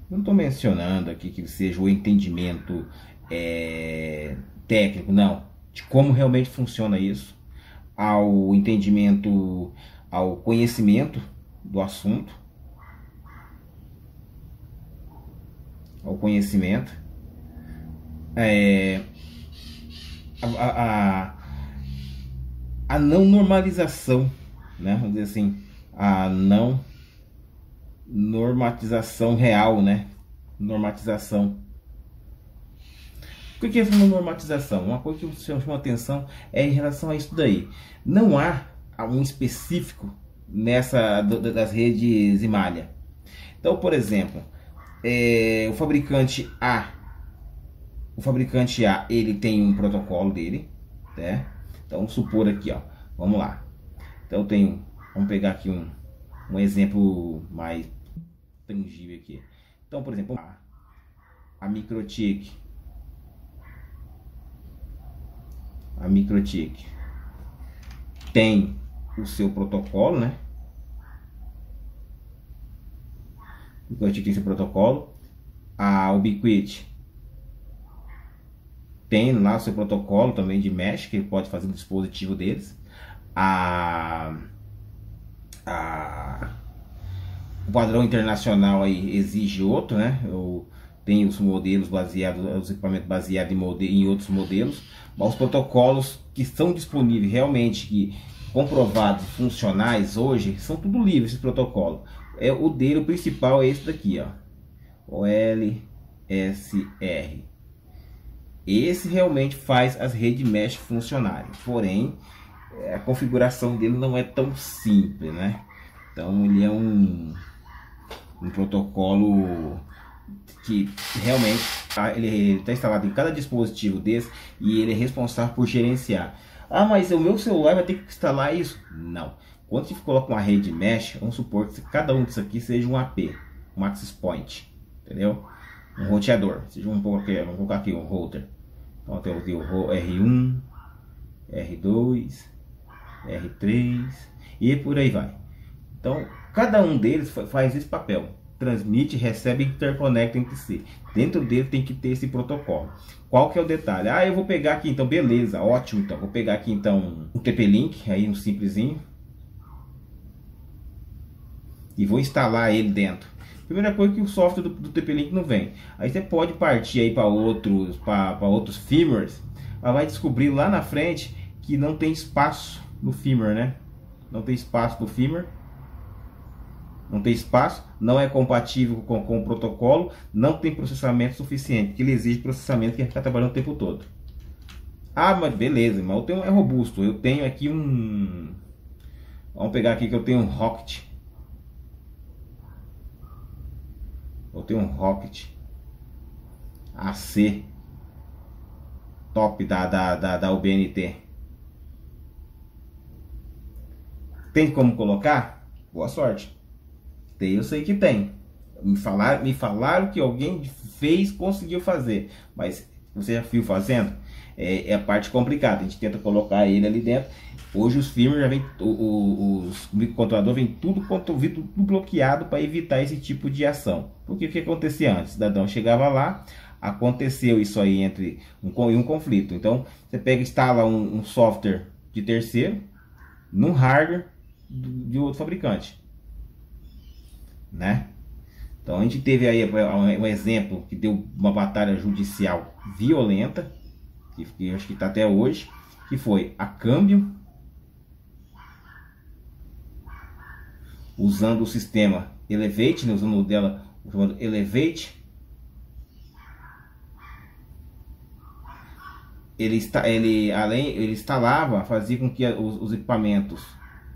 Não estou mencionando aqui que seja o entendimento técnico, não, de como realmente funciona isso, ao entendimento, ao conhecimento do assunto, ao conhecimento, a não normalização, né? Vamos dizer assim, a não normatização real, né? Normatização. O que é essa normatização? Uma coisa que chama atenção é em relação a isso daí. Não há um específico nessa das redes de malha. Então, por exemplo, o fabricante A, ele tem um protocolo dele, né? Então, vamos supor aqui, ó, vamos lá. Então, vamos pegar aqui um exemplo mais tangível aqui. Então, por exemplo, a Microtik, tem o seu protocolo, né? A Microtik tem seu protocolo. A Ubiquiti tem lá o seu protocolo também de mesh, que ele pode fazer no dispositivo deles. O padrão internacional aí exige outro, né? Tem os modelos baseados, os equipamentos baseados em outros modelos, mas os protocolos que estão disponíveis realmente, que comprovados, funcionais hoje, são tudo livres esse protocolo. O dele, o principal é esse daqui, ó, o LSR. Esse realmente faz as redes mesh funcionarem, porém a configuração dele não é tão simples, né? Então ele é um protocolo que realmente ele está instalado em cada dispositivo desse e ele é responsável por gerenciar. Ah, mas o meu celular vai ter que instalar isso? Não. Quando você coloca uma rede mesh, vamos supor que cada um disso aqui seja um AP, um access point, entendeu? Um roteador. Vamos colocar aqui um router. Então tem o R1, R2, R3 e por aí vai. Então cada um deles faz esse papel. Transmite, recebe e interconecta entre si. Dentro dele tem que ter esse protocolo. Qual que é o detalhe? Ah, eu vou pegar aqui então, beleza, ótimo. Então vou pegar aqui então um TP-Link, aí um simplesinho, e vou instalar ele dentro. Primeira coisa, que o software do TP-Link não vem. Aí você pode partir aí para outros firmwares, mas vai descobrir lá na frente que não tem espaço no firmware, né? Não tem espaço no firmware. Não tem espaço, não é compatível com o protocolo, não tem processamento suficiente, porque ele exige processamento que vai ficar trabalhando o tempo todo. Ah, mas beleza, mas eu tenho é robusto. Eu tenho aqui vamos pegar aqui que eu tenho um Rocket. Eu tenho um Rocket AC top da UBNT. Tem como colocar? Boa sorte. Eu sei que tem. Me falaram que alguém fez, conseguiu fazer, mas você já viu fazendo? É a parte complicada. A gente tenta colocar ele ali dentro. Hoje os firmware já vem, os microcontroladores vem tudo bloqueado para evitar esse tipo de ação. Porque o que acontecia antes? O cidadão chegava lá, aconteceu isso aí entre um conflito. Então você pega e instala um software de terceiro num hardware de outro fabricante, né? Então a gente teve aí um exemplo que deu uma batalha judicial violenta, que eu acho que está até hoje, que foi a Câmbio, usando o sistema Elevate, né, usando o dela chamado Elevate. Ele instalava, fazia com que os equipamentos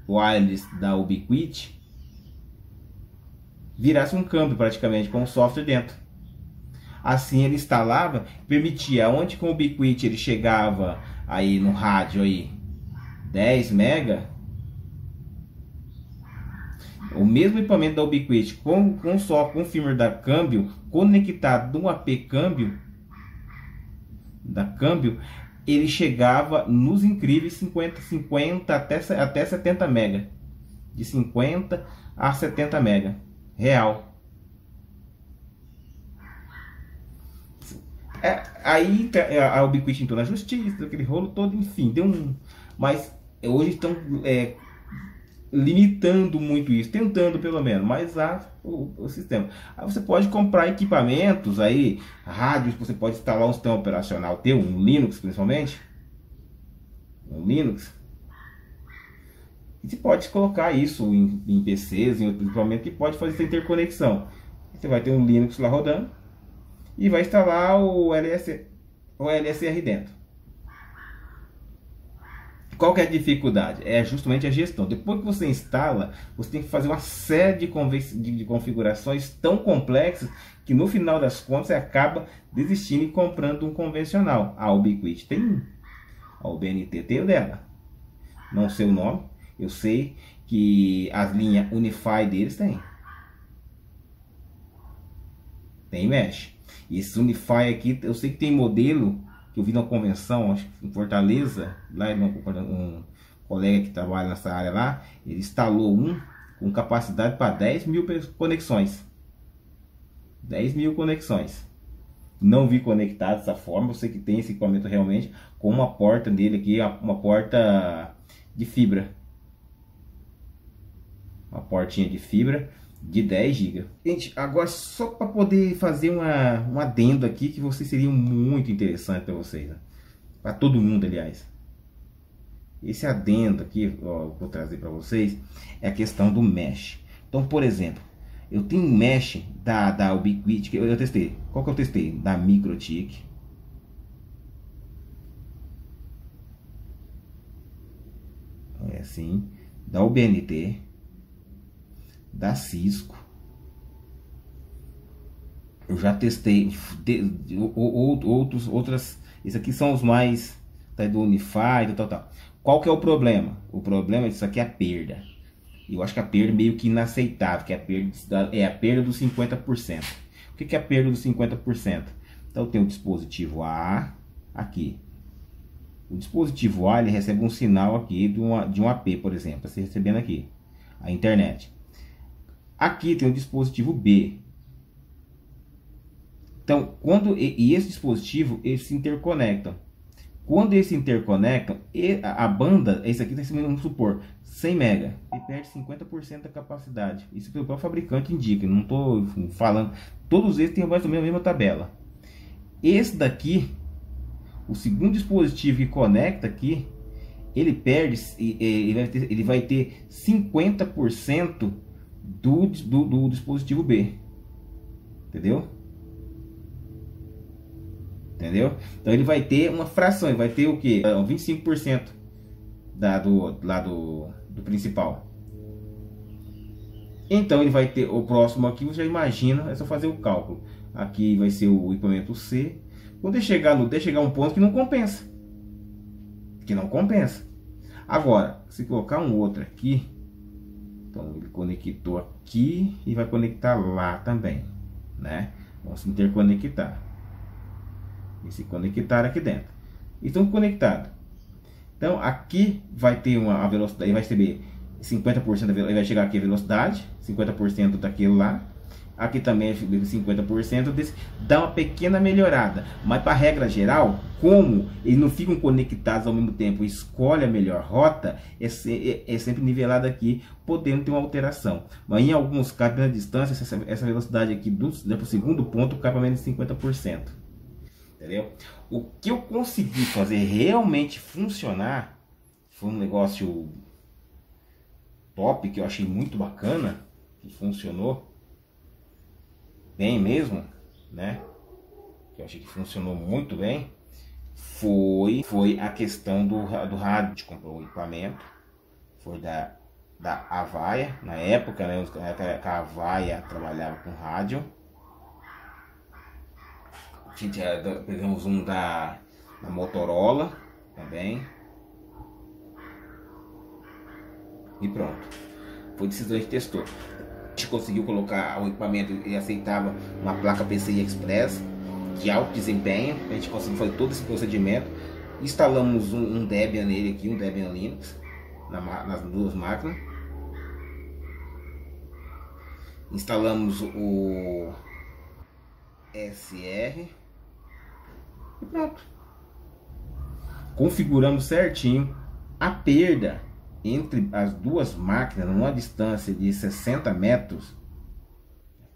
wireless da Ubiquiti virasse um câmbio praticamente com o software dentro. Assim ele instalava, permitia, onde com o Ubiquiti ele chegava aí no rádio aí 10 mega, o mesmo equipamento da Ubiquiti com o firmware da Câmbio conectado no AP Câmbio da Câmbio, ele chegava nos incríveis 50 até 70 mega, de 50 a 70 mega real. Aí a Ubiquiti entrou na justiça, aquele rolo todo, enfim, mas hoje estão limitando muito isso, tentando pelo menos, mas o sistema. Aí você pode comprar equipamentos aí, rádios, você pode instalar um sistema operacional teu, um Linux principalmente, e você pode colocar isso em PCs, em outro equipamento que pode fazer essa interconexão. Você vai ter um Linux lá rodando e vai instalar o LSR dentro. Qual que é a dificuldade? É justamente a gestão. Depois que você instala, você tem que fazer uma série de configurações tão complexas que no final das contas você acaba desistindo e comprando um convencional. A Ubiquiti tem um, a UBNT tem o dela. Não sei o nome, eu sei que as linhas Unify deles tem mesh. E esse Unify aqui, eu sei que tem modelo que eu vi na convenção, acho que em Fortaleza, lá um colega que trabalha nessa área lá, ele instalou um com capacidade para 10 mil conexões. 10 mil conexões. Não vi conectado dessa forma, eu sei que tem esse equipamento realmente, com uma porta dele aqui, uma porta de fibra. Uma portinha de fibra de 10 GB. Gente, agora só para poder fazer um adendo aqui que vocês seriam muito interessante para vocês, né? Para todo mundo, aliás. Esse adendo aqui, ó, eu vou trazer para vocês, é a questão do mesh. Então, por exemplo, eu tenho um mesh da Ubiquiti que eu testei. Qual que eu testei? Da MikroTik. É assim, da UBNT, da Cisco. Eu já testei outras. Esses aqui são os mais do Unify, tal. Qual que é o problema? O problema disso aqui é a perda. Eu acho que a perda é meio que inaceitável, que é a perda dos 50%. O que é a perda dos 50%? Então tem o dispositivo A aqui. O dispositivo A ele recebe um sinal aqui de um AP, por exemplo, você recebendo aqui a internet. Aqui tem o dispositivo B. Então, e esse dispositivo, eles se interconectam. Quando eles se interconectam, a banda, esse aqui está recebendo, vamos supor, 100 MB. Ele perde 50% da capacidade. Isso pelo próprio fabricante indica, não estou falando. Todos eles têm mais ou menos a mesma tabela. Esse daqui, o segundo dispositivo que conecta aqui, ele perde, ele vai ter 50% do dispositivo B. Entendeu? Então ele vai ter uma fração, ele vai ter o que? 25% do principal. Então ele vai ter o próximo aqui, você já imagina, é só fazer o cálculo. Aqui vai ser o equipamento C. Quando chegar um ponto que não compensa. Agora, se colocar um outro aqui, então ele conectou aqui e vai conectar lá também, né? Vamos se interconectar. E se conectar aqui dentro. Estão conectados. Então aqui vai ter a velocidade, ele vai receber 50%, ele vai chegar aqui a velocidade, 50% daquilo lá. Aqui também é 50% desse, dá uma pequena melhorada. Mas para a regra geral, como eles não ficam conectados ao mesmo tempo, escolhe a melhor rota, é sempre nivelado aqui, podendo ter uma alteração. Mas em alguns casos, na distância, essa velocidade aqui do segundo ponto cai para menos de 50%. Entendeu? O que eu consegui fazer realmente funcionar foi um negócio top, que eu achei muito bacana, que funcionou bem mesmo, né? Que eu achei que funcionou muito bem. Foi a questão do rádio. A gente comprou o equipamento, foi da Avaya, na época, né? A Avaya trabalhava com rádio. Pegamos um da Motorola também. E pronto. Foi decisão, a gente testou. A gente conseguiu colocar o equipamento e aceitava uma placa PCI Express de alto desempenho. A gente conseguiu fazer todo esse procedimento. Instalamos um Debian nele aqui, um Debian Linux nas duas máquinas. Instalamos o SR. E pronto. Configuramos certinho. A perda entre as duas máquinas, numa distância de 60 metros,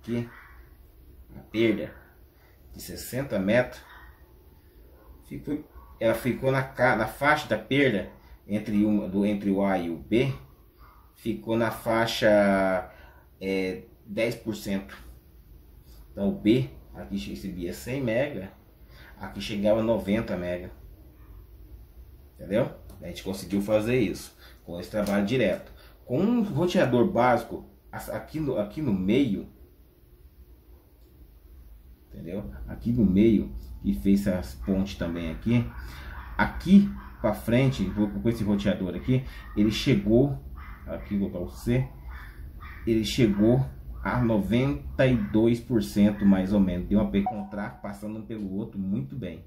aqui, a perda de 60 metros, ela ficou na faixa da perda entre o A e o B, ficou na faixa 10%. Então o B aqui recebia 100 MB, aqui chegava a 90 MB. Entendeu? A gente conseguiu fazer isso com esse trabalho direto. Com um roteador básico aqui no meio, entendeu? Aqui no meio, e fez as pontes também aqui para frente, com esse roteador aqui, ele chegou, aqui vou colocar você, ele chegou a 92% mais ou menos, deu uma contrato passando um pelo outro muito bem.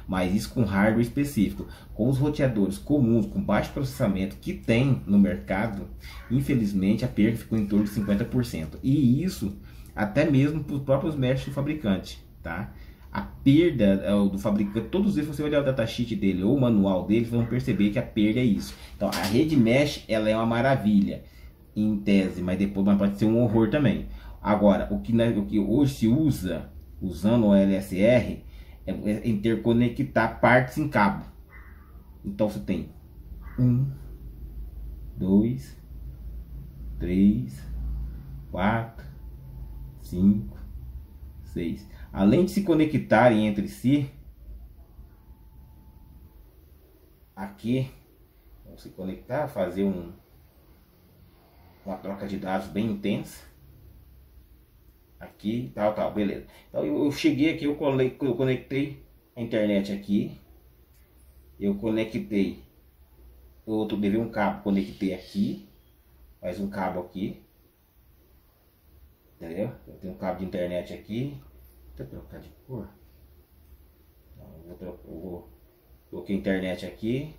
Mas isso com hardware específico. Com os roteadores comuns, com baixo processamento que tem no mercado, infelizmente a perda ficou em torno de 50%. E isso até mesmo para os próprios mestres do fabricante, tá? A perda do fabricante, todos eles, você olhar o datasheet dele ou o manual dele, vão perceber que a perda é isso. Então a rede mesh, ela é uma maravilha em tese, mas depois pode ser um horror também. Agora, o que hoje se usa, usando o LSR, é interconectar partes em cabo. Então você tem 1, 2, 3, 4, 5, 6. Além de se conectarem entre si, aqui, vamos se conectar, fazer uma troca de dados bem intensa. Aqui, tal, beleza. Então eu cheguei aqui, eu conectei a internet aqui. Eu conectei levei um cabo, conectei aqui. Mais um cabo aqui. Entendeu? Eu tenho um cabo de internet aqui. Deixa eu trocar de cor. Coloquei internet aqui.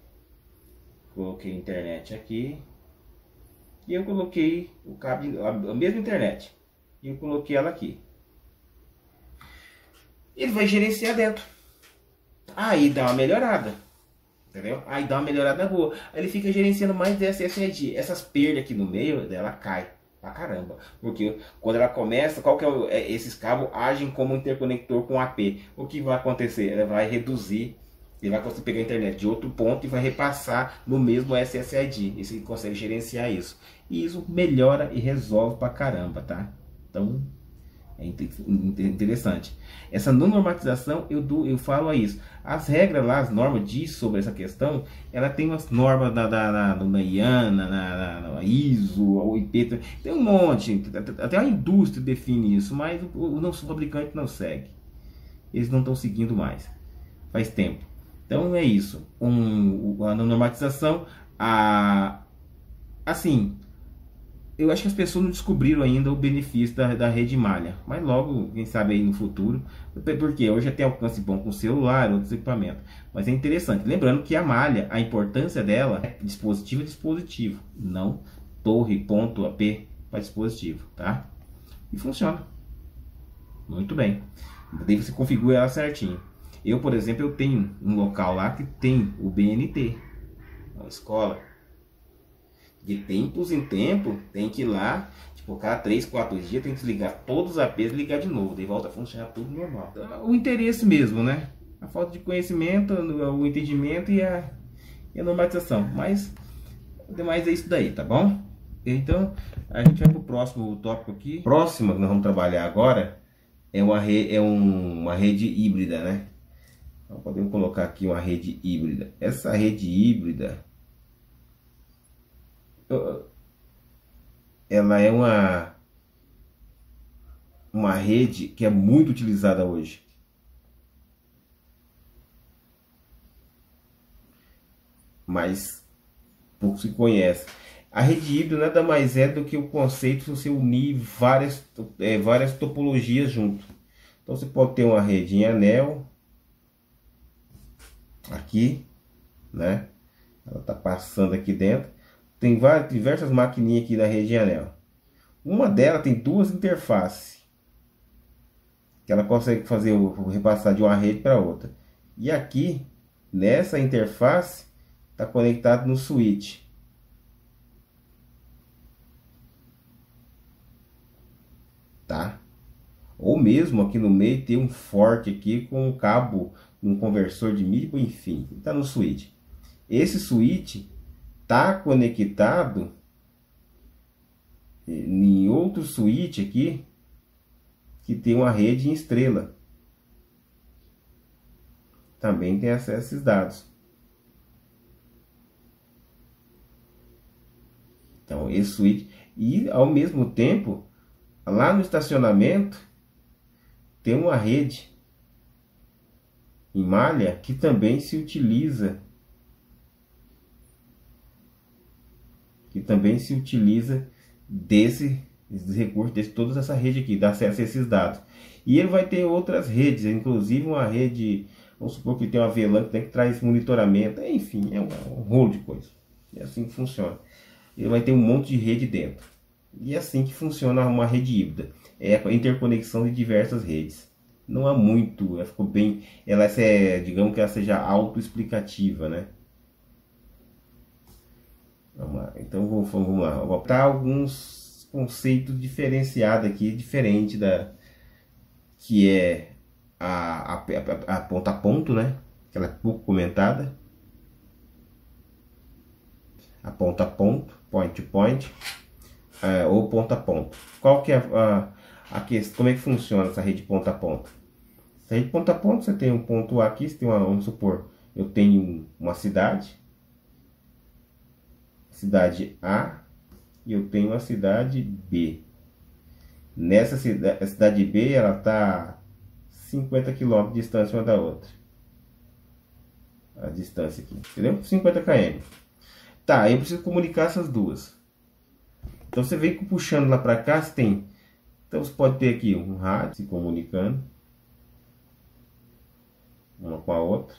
Coloquei internet aqui. E eu coloquei o cabo, a mesma internet. E eu coloquei ela aqui. Ele vai gerenciar dentro. Aí dá uma melhorada. Entendeu? Aí dá uma melhorada boa. Aí ele fica gerenciando mais dessa SSD. Essas perdas aqui no meio dela cai pra caramba. Porque quando ela começa, qual que esses cabos agem como interconector com AP. O que vai acontecer? Ela vai reduzir. Ele vai conseguir pegar a internet de outro ponto e vai repassar no mesmo SSID. Esse consegue gerenciar isso. E isso melhora e resolve pra caramba, tá? Então, é interessante. Essa não normatização, eu falo a isso. As regras lá, as normas diz sobre essa questão, ela tem umas normas na IANA, na ISO, o IP, tem um monte, até a indústria define isso, mas o fabricante não segue. Eles não estão seguindo mais. Faz tempo. Então é isso. A normatização, assim, eu acho que as pessoas não descobriram ainda o benefício da rede malha. Mas logo, quem sabe aí no futuro. Porque hoje já tem alcance bom com celular, outros equipamentos. Mas é interessante. Lembrando que a malha, a importância dela é dispositivo a dispositivo. Não torre, ponto, AP para dispositivo, tá? E funciona. Muito bem. Daí você configura ela certinho. Eu, por exemplo, eu tenho um local lá que tem o BNT. Uma escola. De tempos em tempo, tem que ir lá, tipo, cada 3, 4 dias tem que desligar todos os APs e ligar de novo, daí volta a funcionar tudo normal. O interesse mesmo, né? A falta de conhecimento, o entendimento e a normatização. Mas, demais é isso daí, tá bom? Então, a gente vai pro próximo tópico aqui. Próximo que nós vamos trabalhar agora é uma rede híbrida, né? Então, podemos colocar aqui uma rede híbrida. Essa rede híbrida, ela é uma rede que é muito utilizada hoje. Mas pouco se conhece. A rede híbrida nada mais é do que o conceito de você unir várias topologias junto. Então você pode ter uma rede em anel aqui, né? Ela está passando aqui dentro. Tem diversas maquininhas aqui da rede anel. Uma delas tem duas interfaces. Que ela consegue fazer repassar de uma rede para outra. E aqui, nessa interface, está conectado no switch. Tá? Ou mesmo aqui no meio tem um fork aqui com um cabo, um conversor de MIDI, enfim. Está no switch. Esse switch está conectado em outro switch aqui que tem uma rede em estrela. Também tem acesso a esses dados. Então esse switch, e ao mesmo tempo lá no estacionamento tem uma rede em malha que também se utiliza, desse recurso, de toda essa rede aqui, dá acesso a esses dados. E ele vai ter outras redes, inclusive uma rede, vamos supor que tem uma VLAN que traz monitoramento, enfim, é um rolo de coisa. É assim que funciona. Ele vai ter um monte de rede dentro. E é assim que funciona uma rede híbrida. É a interconexão de diversas redes. Não há muito, ela ficou bem, ela é, digamos que ela seja autoexplicativa, né? Vamos lá, então vamos lá, vou botar alguns conceitos diferenciados aqui, diferente da que é a ponta a ponto, né? Que ela é pouco comentada. A ponta a ponto, point to point, ou ponta a ponto. Qual que é a questão? Como é que funciona essa rede ponta a ponta? Essa rede ponta a ponto, você tem um ponto A aqui, você tem vamos supor, eu tenho uma cidade A, e eu tenho a cidade B. Nessa cidade B, ela está 50 km de distância uma da outra. A distância aqui, entendeu? 50 km. Tá, eu preciso comunicar essas duas. Então você vem puxando lá para cá, você tem. Então você pode ter aqui um rádio se comunicando uma com a outra,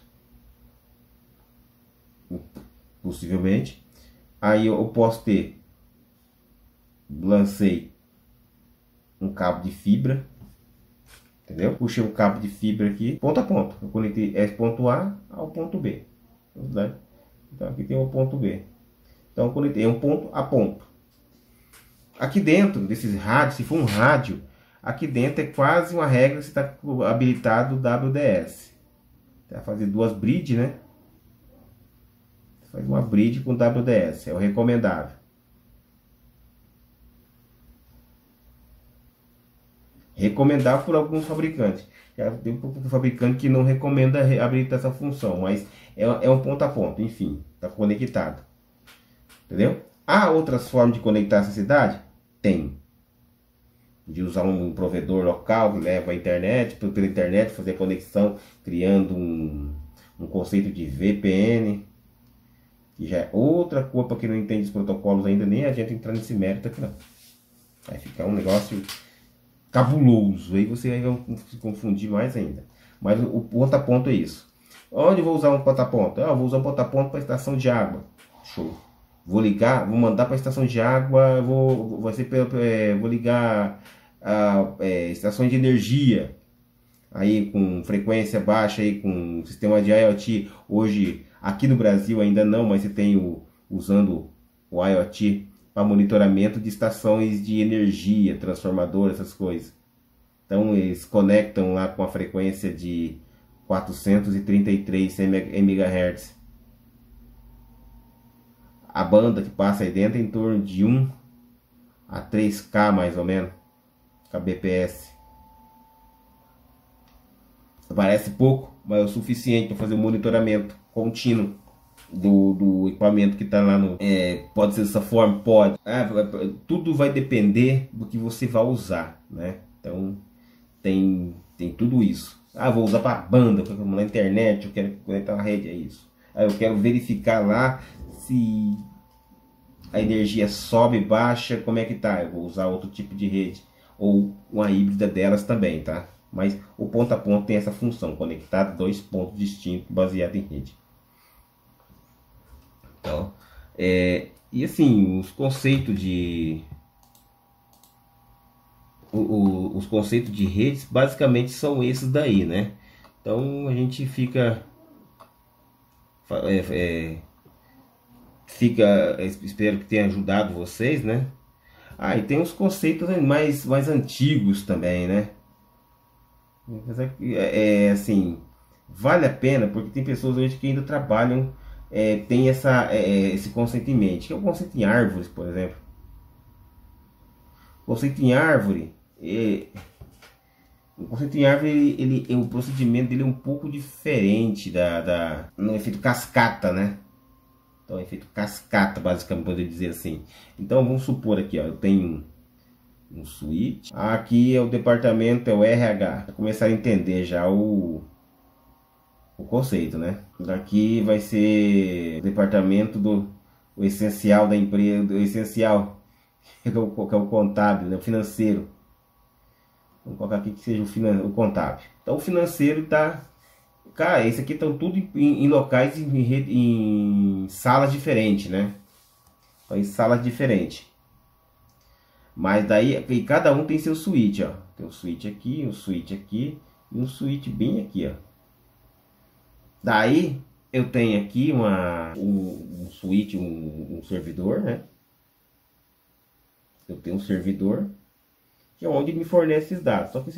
possivelmente. Aí eu posso ter, lancei um cabo de fibra, entendeu? Puxei um cabo de fibra aqui, ponto a ponto. Eu conectei esse ponto A ao ponto B. Então aqui tem o ponto B. Então eu conectei um ponto a ponto. Aqui dentro desses rádios, se for um rádio, aqui dentro é quase uma regra se está habilitado o WDS. Vai fazer duas bridge, né? Faz uma bridge com WDS, é o recomendável. Recomendável por alguns fabricantes. Já tem um fabricante que não recomenda habilitar essa função, mas é um ponto a ponto, enfim, está conectado. Entendeu? Há outras formas de conectar essa cidade? Tem. De usar um provedor local que leva a internet, pela internet fazer conexão, criando um conceito de VPN, que já é outra coisa para quem não entende os protocolos ainda, nem a gente entrar nesse mérito aqui não. Vai ficar um negócio cabuloso, aí você vai se confundir mais ainda. Mas o ponto a ponto é isso. Onde eu vou usar um ponto a ponto? Eu vou usar um ponto a ponto para a estação de água. Show. Vou ligar, vou mandar para a estação de água, vou ligar a estações de energia, aí com frequência baixa, aí com sistema de IoT. Hoje, aqui no Brasil ainda não, mas você tem usando o IoT para monitoramento de estações de energia, transformador, essas coisas. Então eles conectam lá com a frequência de 433 MHz. A banda que passa aí dentro é em torno de 1 a 3K mais ou menos, kbps. Parece pouco, mas é o suficiente para fazer o monitoramento contínuo do equipamento que está lá no... pode ser dessa forma? Pode. Tudo vai depender do que você vai usar, né? Então tem tudo isso. Vou usar para banda, na internet, eu quero conectar uma rede, é isso. Eu quero verificar lá se a energia sobe, baixa, como é que tá. Eu vou usar outro tipo de rede ou uma híbrida delas também, tá? Mas o ponto a ponto tem essa função, conectar dois pontos distintos baseado em rede. Então, e assim, os conceitos de os conceitos de redes basicamente são esses daí, né? Então a gente fica espero que tenha ajudado vocês, né? E tem os conceitos mais antigos também, né? Assim, vale a pena porque tem pessoas hoje que ainda trabalham, tem esse conceito em mente, que é o conceito em árvores, por exemplo. O conceito em árvore, o procedimento dele é um pouco diferente no efeito cascata, né? Então é feito cascata, basicamente, poder dizer assim. Então vamos supor aqui, ó, eu tenho um switch. Aqui é o departamento, é o RH. Vai começar a entender já o conceito, né? Daqui vai ser o departamento do o essencial da empresa, o essencial, que é o contábil, né? O financeiro. Vamos colocar aqui que seja o contábil. Então o financeiro está... Cara, esse aqui estão tudo em locais, em salas diferentes, né? Então, em salas diferentes. Mas daí, e cada um tem seu switch, ó. Tem um switch aqui, um switch aqui e um switch bem aqui, ó. Daí, eu tenho aqui um switch, um servidor, né? Eu tenho um servidor, que é onde me fornece esses dados. Só que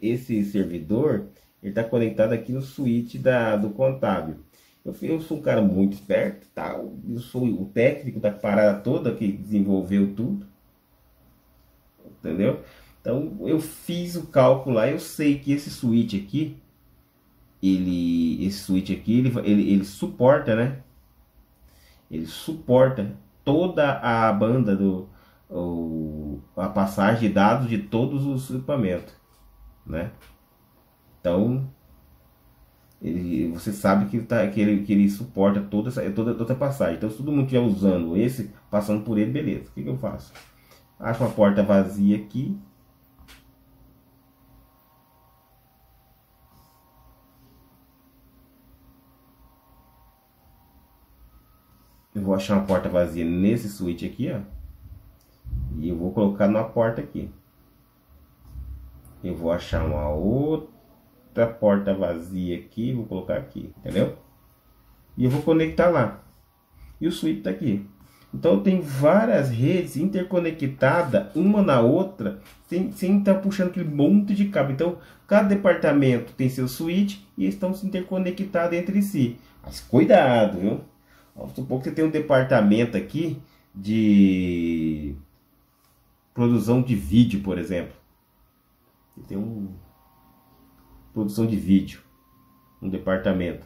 esse servidor, ele está conectado aqui no switch do contábil. Eu sou um cara muito esperto, tá? Eu sou o técnico da parada toda que desenvolveu tudo. Entendeu? Então eu fiz o cálculo lá, eu sei que esse switch aqui, ele suporta, né? Ele suporta toda a banda a passagem de dados de todos os equipamentos, né? Então você sabe que ele suporta toda a passagem. Então se todo mundo estiver usando esse, passando por ele, beleza. O que eu faço? Acho uma porta vazia aqui. Eu vou achar uma porta vazia nesse switch aqui, ó. E eu vou colocar numa porta aqui. Eu vou achar uma outra porta vazia aqui, vou colocar aqui, entendeu? E eu vou conectar lá. E o switch tá aqui. Então eu tenho várias redes interconectadas uma na outra, sem estar puxando aquele monte de cabo. Então cada departamento tem seu switch e estão se interconectados entre si. Mas cuidado, viu? Vamos supor que você tem um departamento aqui de produção de vídeo, por exemplo. Você tem produção de vídeo, um departamento.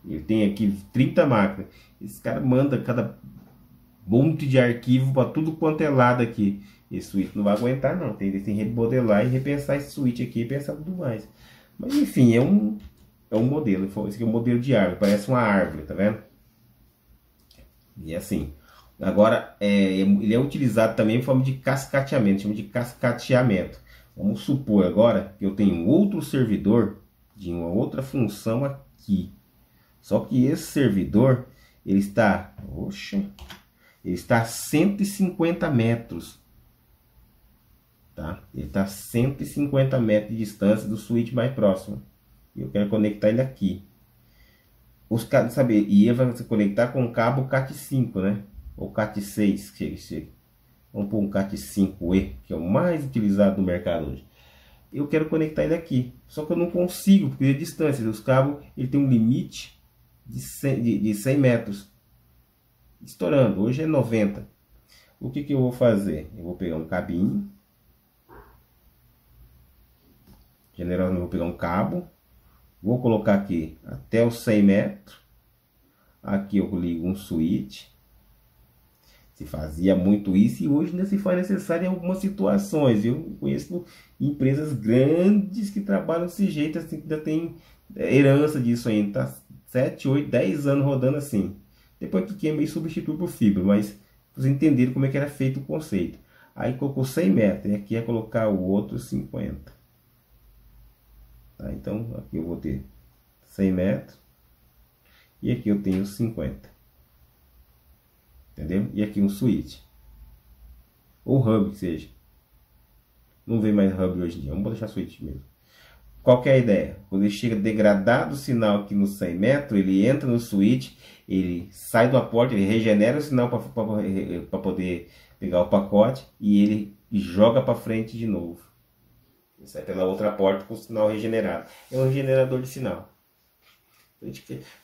Ele tem aqui 30 máquinas. Esse cara manda cada monte de arquivo para tudo quanto é lado aqui. Esse switch não vai aguentar não. Tem que remodelar e repensar esse switch aqui e pensar tudo mais. Mas enfim, é um modelo. Esse aqui é um modelo de árvore. Parece uma árvore, tá vendo? E assim. Agora, ele é utilizado também em forma de cascateamento. Chama de cascateamento. Vamos supor agora que eu tenho um outro servidor de uma outra função aqui. Só que esse servidor, ele está... Oxa... Ele está a 150 metros. Tá? Ele está a 150 metros de distância do switch mais próximo. E eu quero conectar ele aqui. Os cabos, sabe, e ele vai se conectar com o cabo Cat5, né? Ou Cat6. Vamos pôr um Cat5e, que é o mais utilizado no mercado hoje. Eu quero conectar ele aqui. Só que eu não consigo, porque a distância dos cabos ele tem um limite de 100 metros. Estourando, hoje é 90. O que eu vou fazer? Eu vou pegar um cabinho. Generalmente eu vou pegar um cabo. Vou colocar aqui até os 100 metros. Aqui eu ligo um switch. Se fazia muito isso e hoje ainda se faz necessário em algumas situações. Eu conheço empresas grandes que trabalham desse jeito, assim, que ainda tem herança disso ainda. Tá 7, 8, 10 anos rodando assim. Depois que queima e substitui por fibra, mas vocês entenderam como é que era feito o conceito. Aí colocou 100 metros, e aqui é colocar o outro 50. Tá, então aqui eu vou ter 100 metros, e aqui eu tenho 50. Entendeu? E aqui um switch. Ou hub que seja. Não vem mais hub hoje em dia, vamos deixar switch mesmo. Qual que é a ideia? Quando ele chega degradado o sinal aqui no 100 metros, ele entra no switch, ele sai da porta, ele regenera o sinal para poder pegar o pacote e ele joga para frente de novo. Ele sai pela outra porta com o sinal regenerado. É um regenerador de sinal.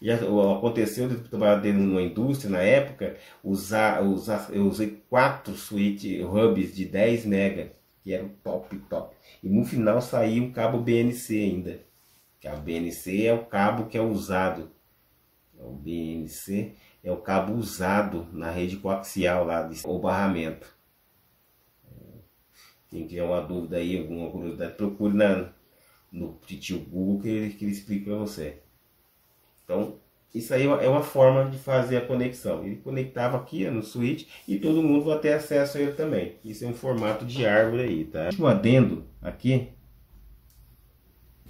Já aconteceu de trabalhar dentro numa indústria na época, eu usei 4 switch hubs de 10 mega, que eram top. E no final saiu um cabo BNC ainda. Que a BNC é o cabo que é usado. O BNC é o cabo usado na rede coaxial lá, o barramento. Quem tiver uma dúvida aí, alguma curiosidade, procure no tio Google que ele explica para você. Então, isso aí é uma forma de fazer a conexão. Ele conectava aqui no switch e todo mundo vai ter acesso a ele também. Isso é um formato de árvore aí, tá? Um adendo aqui,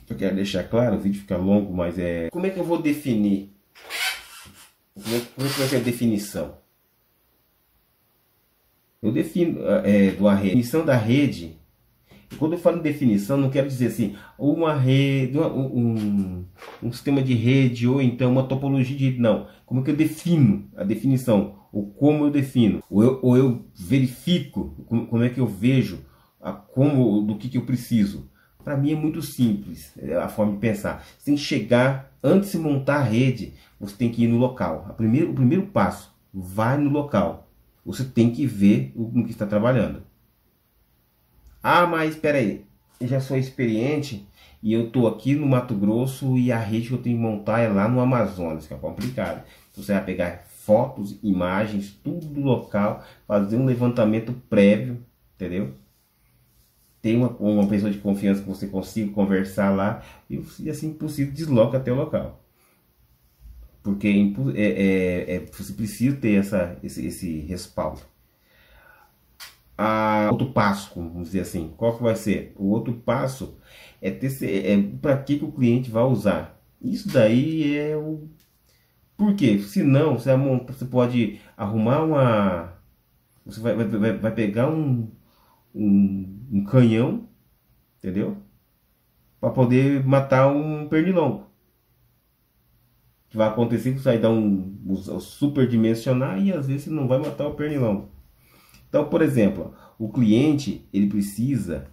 eu quero deixar claro, o vídeo fica longo, mas como é que eu vou definir? Como é que vai ser a definição? Eu defino definição da rede. E quando eu falo em definição, não quero dizer assim, uma rede, um sistema de rede, ou então uma topologia de rede. Não. Como é que eu defino a definição? Ou como eu defino? Ou eu verifico, como é que eu vejo do que eu preciso? Para mim é muito simples a forma de pensar. Você tem que chegar, antes de montar a rede, você tem que ir no local. O primeiro passo, vai no local. Você tem que ver no que está trabalhando. Ah, mas espera aí, eu já sou experiente e eu estou aqui no Mato Grosso e a rede que eu tenho que montar é lá no Amazonas, que é complicado. Você vai pegar fotos, imagens, tudo do local, fazer um levantamento prévio, entendeu? Tem uma pessoa de confiança que você consiga conversar lá e, assim possível, desloca até o local. Porque você precisa ter esse respaldo. Outro passo, vamos dizer assim, qual que vai ser? O outro passo é para que o cliente vai usar. Isso daí é o... Por quê? Se não, você pode arrumar você vai pegar um canhão, entendeu? Para poder matar um pernilongo. O que vai acontecer que você vai dar superdimensionar e às vezes você não vai matar o pernilongo. Então, por exemplo, o cliente ele precisa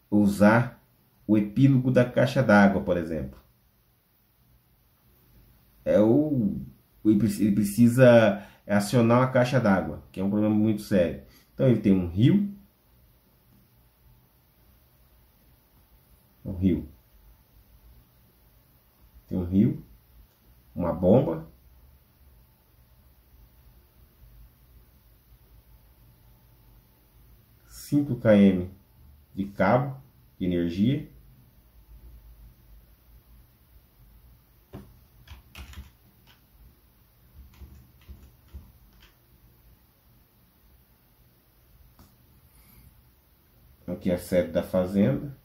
usar o epílogo da caixa d'água, por exemplo. Ele precisa acionar a caixa d'água, que é um problema muito sério. Então ele tem um rio, uma bomba, cinco km de cabo de energia, aqui é a sede da fazenda.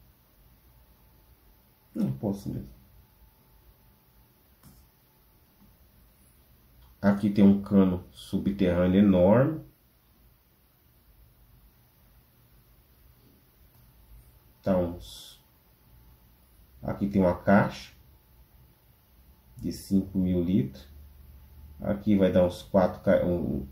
Não posso mesmo. Aqui tem um cano subterrâneo enorme. Então, aqui tem uma caixa de 5.000 litros. Aqui vai dar uns 4 km.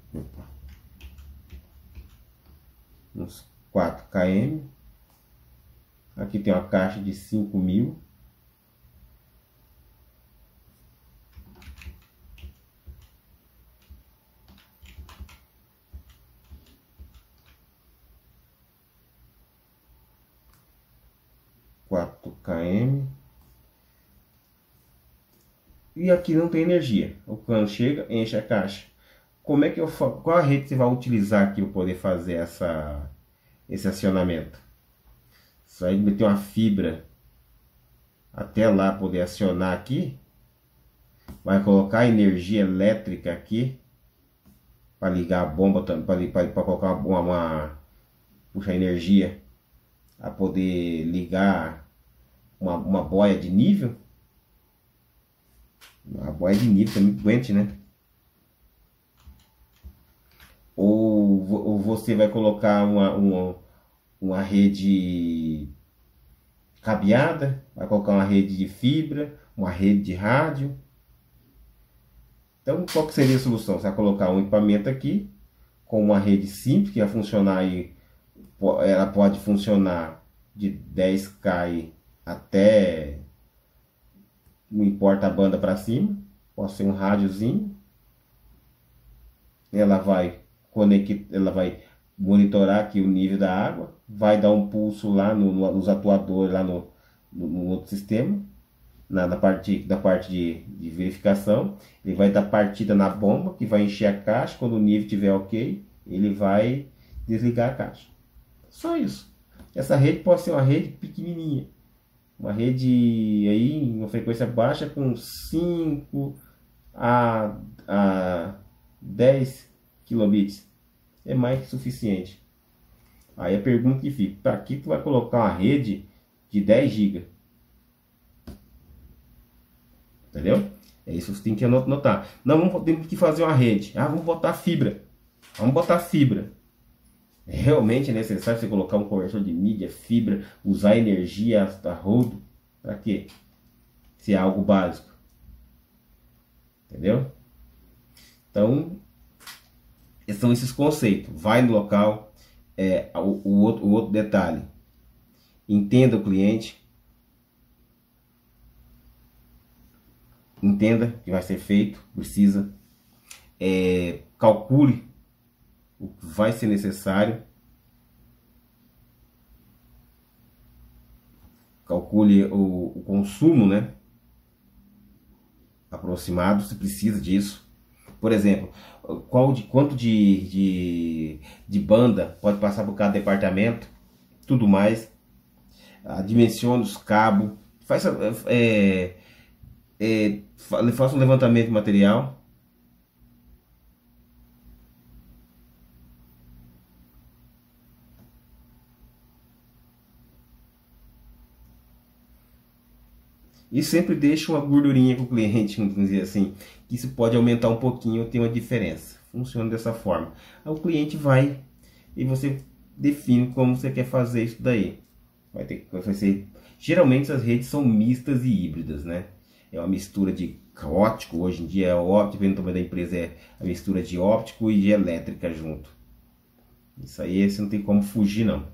Aqui tem uma caixa de 5.000. km. E aqui não tem energia. O cano chega, enche a caixa. Como é que qual a rede você vai utilizar aqui para poder fazer esse acionamento? Você vai meter uma fibra até lá poder acionar aqui. Vai colocar energia elétrica aqui para ligar a bomba, para colocar puxar energia a poder ligar uma boia de nível. A boia de nível é muito doente, né? Ou você vai colocar uma rede cabeada, vai colocar uma rede de fibra, uma rede de rádio. Então, qual que seria a solução? Você vai colocar um equipamento aqui com uma rede simples que vai funcionar aí. Ela pode funcionar de 10 km até, não importa a banda para cima, pode ser um rádiozinho. Ela vai monitorar aqui o nível da água, vai dar um pulso lá nos atuadores lá no outro sistema na parte de verificação, ele vai dar partida na bomba, que vai encher a caixa. Quando o nível estiver ok, ele vai desligar a caixa. Só isso. Essa rede pode ser uma rede pequenininha, uma rede aí em uma frequência baixa com 5 a 10 kilobits. É mais que suficiente. Aí a pergunta que fica: para que tu vai colocar uma rede de 10 GB? Entendeu? É isso que você tem que anotar. Não, temos que fazer uma rede. Vamos botar fibra. Vamos botar fibra. Realmente é necessário você colocar um conversor de mídia, fibra, usar energia a rodo? Para quê? Se é algo básico. Entendeu? Então, são esses conceitos. Vai no local. O outro detalhe. Entenda o cliente. Entenda o que vai ser feito. Precisa. Calcule o que vai ser necessário. Calcule o consumo, né? Aproximado, se precisa disso. Por exemplo, quanto de banda pode passar por cada departamento, tudo mais. Dimensione os cabos. Faça um levantamento de material. E sempre deixa uma gordurinha com o cliente, vamos dizer assim, que isso pode aumentar um pouquinho, tem uma diferença. Funciona dessa forma. Aí o cliente vai e você define como você quer fazer isso daí. Vai ser, geralmente as redes são mistas e híbridas, né? É uma mistura de óptico, hoje em dia é óptico, dependendo do tamanho da empresa, é a mistura de óptico e de elétrica junto. Isso aí você não tem como fugir, não.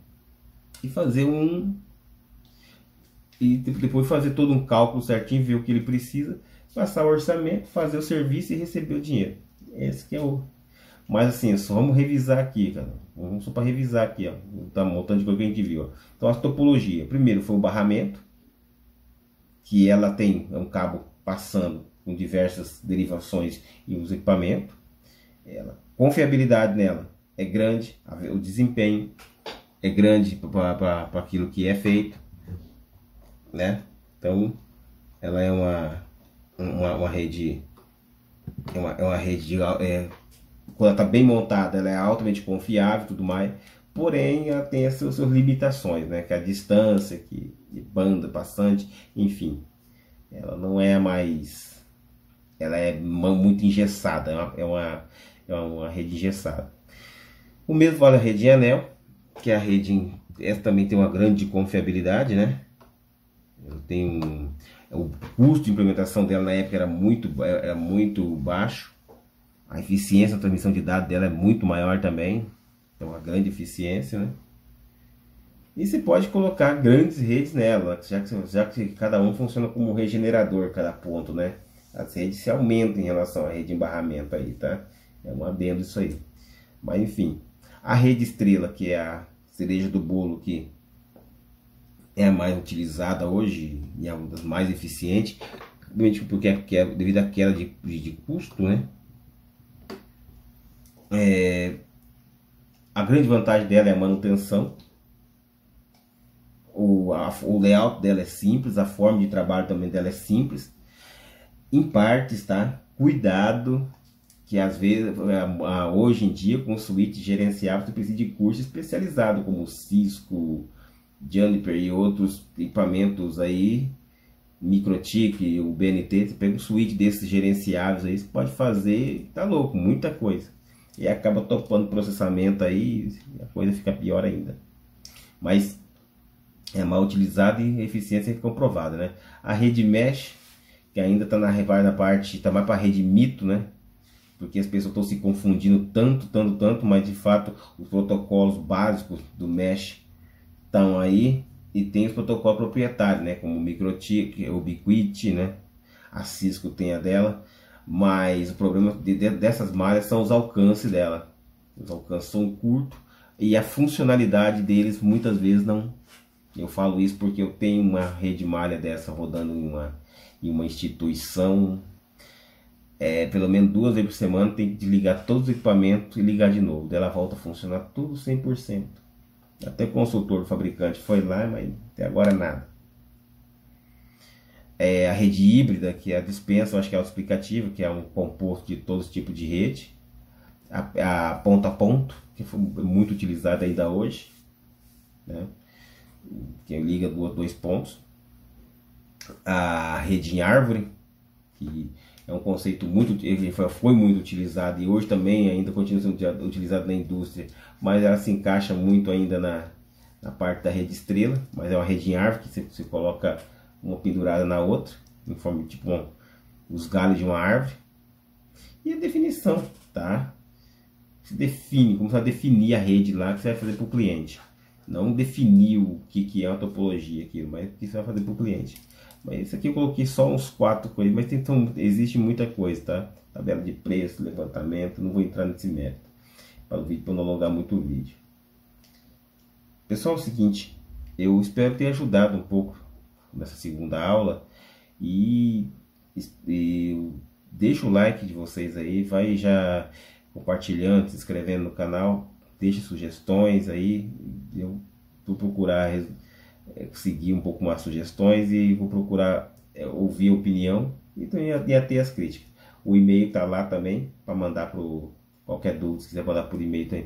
E fazer e depois fazer todo um cálculo certinho, ver o que ele precisa, passar o orçamento, fazer o serviço e receber o dinheiro. Esse que é o... Mas assim, só vamos revisar aqui, cara. Vamos só para revisar aqui, ó. Tá montando de coisa que a gente viu, ó. Então, a topologia. Primeiro foi o barramento, que ela tem um cabo passando com diversas derivações e os equipamentos. Confiabilidade nela é grande, o desempenho é grande para aquilo que é feito, né? Então, ela é uma rede, uma rede de, quando ela está bem montada, ela é altamente confiável e tudo mais. Porém, ela tem as suas limitações, né? Que é a distância, de banda passante, enfim. Ela não é mais... Ela é muito engessada, é uma rede engessada. O mesmo vale a rede em anel, que a rede... Essa também tem uma grande confiabilidade, né? O custo de implementação dela na época era muito baixo. A eficiência da transmissão de dados dela é muito maior também. É uma grande eficiência, né? E você pode colocar grandes redes nela, já que cada um funciona como um regenerador, cada ponto, né? As redes se aumentam em relação à rede de embarramento aí, tá? É um adendo isso aí. Mas enfim, a rede estrela, que é a cereja do bolo, que é a mais utilizada hoje e é uma das mais eficientes, porque devido à queda de custo, né? A grande vantagem dela é a manutenção. O layout dela é simples, a forma de trabalho também dela é simples. Em partes, tá? Cuidado, que às vezes, hoje em dia, com switch gerenciável, você precisa de curso especializado, como o Cisco, Juniper e outros equipamentos aí, Microtik, o BNT. Você pega um switch desses gerenciáveis aí, você pode fazer, tá louco, muita coisa. E acaba topando processamento aí, a coisa fica pior ainda. Mas é mal utilizado e a eficiência é comprovada, né? A rede mesh, que ainda está na parte, está mais para a rede mito, né? Porque as pessoas estão se confundindo tanto, mas de fato os protocolos básicos do mesh estão aí, e tem os protocolos proprietários, né? Como o Microtik, o Ubiquiti, né? A Cisco tem a dela. Mas o problema dessas malhas são os alcances dela. Os alcances são curtos e a funcionalidade deles muitas vezes não. Eu falo isso porque eu tenho uma rede malha dessa rodando em uma instituição, pelo menos 2 vezes por semana tem que desligar todos os equipamentos e ligar de novo. Daí ela volta a funcionar tudo 100%. Até o consultor do fabricante foi lá, mas até agora nada. A rede híbrida, que é a dispensa, eu acho que é autoexplicativo, que é um composto de todos os tipos de rede. A ponto a ponto, que foi muito utilizada ainda hoje, né? Que liga dois pontos. A rede em árvore, que é um conceito foi muito utilizado e hoje também ainda continua sendo utilizado na indústria, mas ela se encaixa muito ainda na parte da rede estrela, mas é uma rede em árvore que você coloca uma pendurada na outra, em forma de tipo os galhos de uma árvore. E a definição, tá? Se define, começar a definir a rede lá que você vai fazer para o cliente. Não definir o que é uma topologia, aquilo, mas o que você vai fazer para o cliente. Mas isso aqui eu coloquei só uns 4 coisas, mas existe muita coisa, tá? Tabela de preço, levantamento, não vou entrar nesse mérito, para não alongar muito o vídeo. Pessoal, é o seguinte, eu espero ter ajudado um pouco nessa segunda aula e deixa o like de vocês aí, vai já compartilhando, se inscrevendo no canal, deixe sugestões aí, eu vou procurar seguir um pouco mais sugestões e vou procurar ouvir a opinião e também ter as críticas. O e-mail tá lá também para mandar qualquer dúvida, se quiser mandar por e-mail também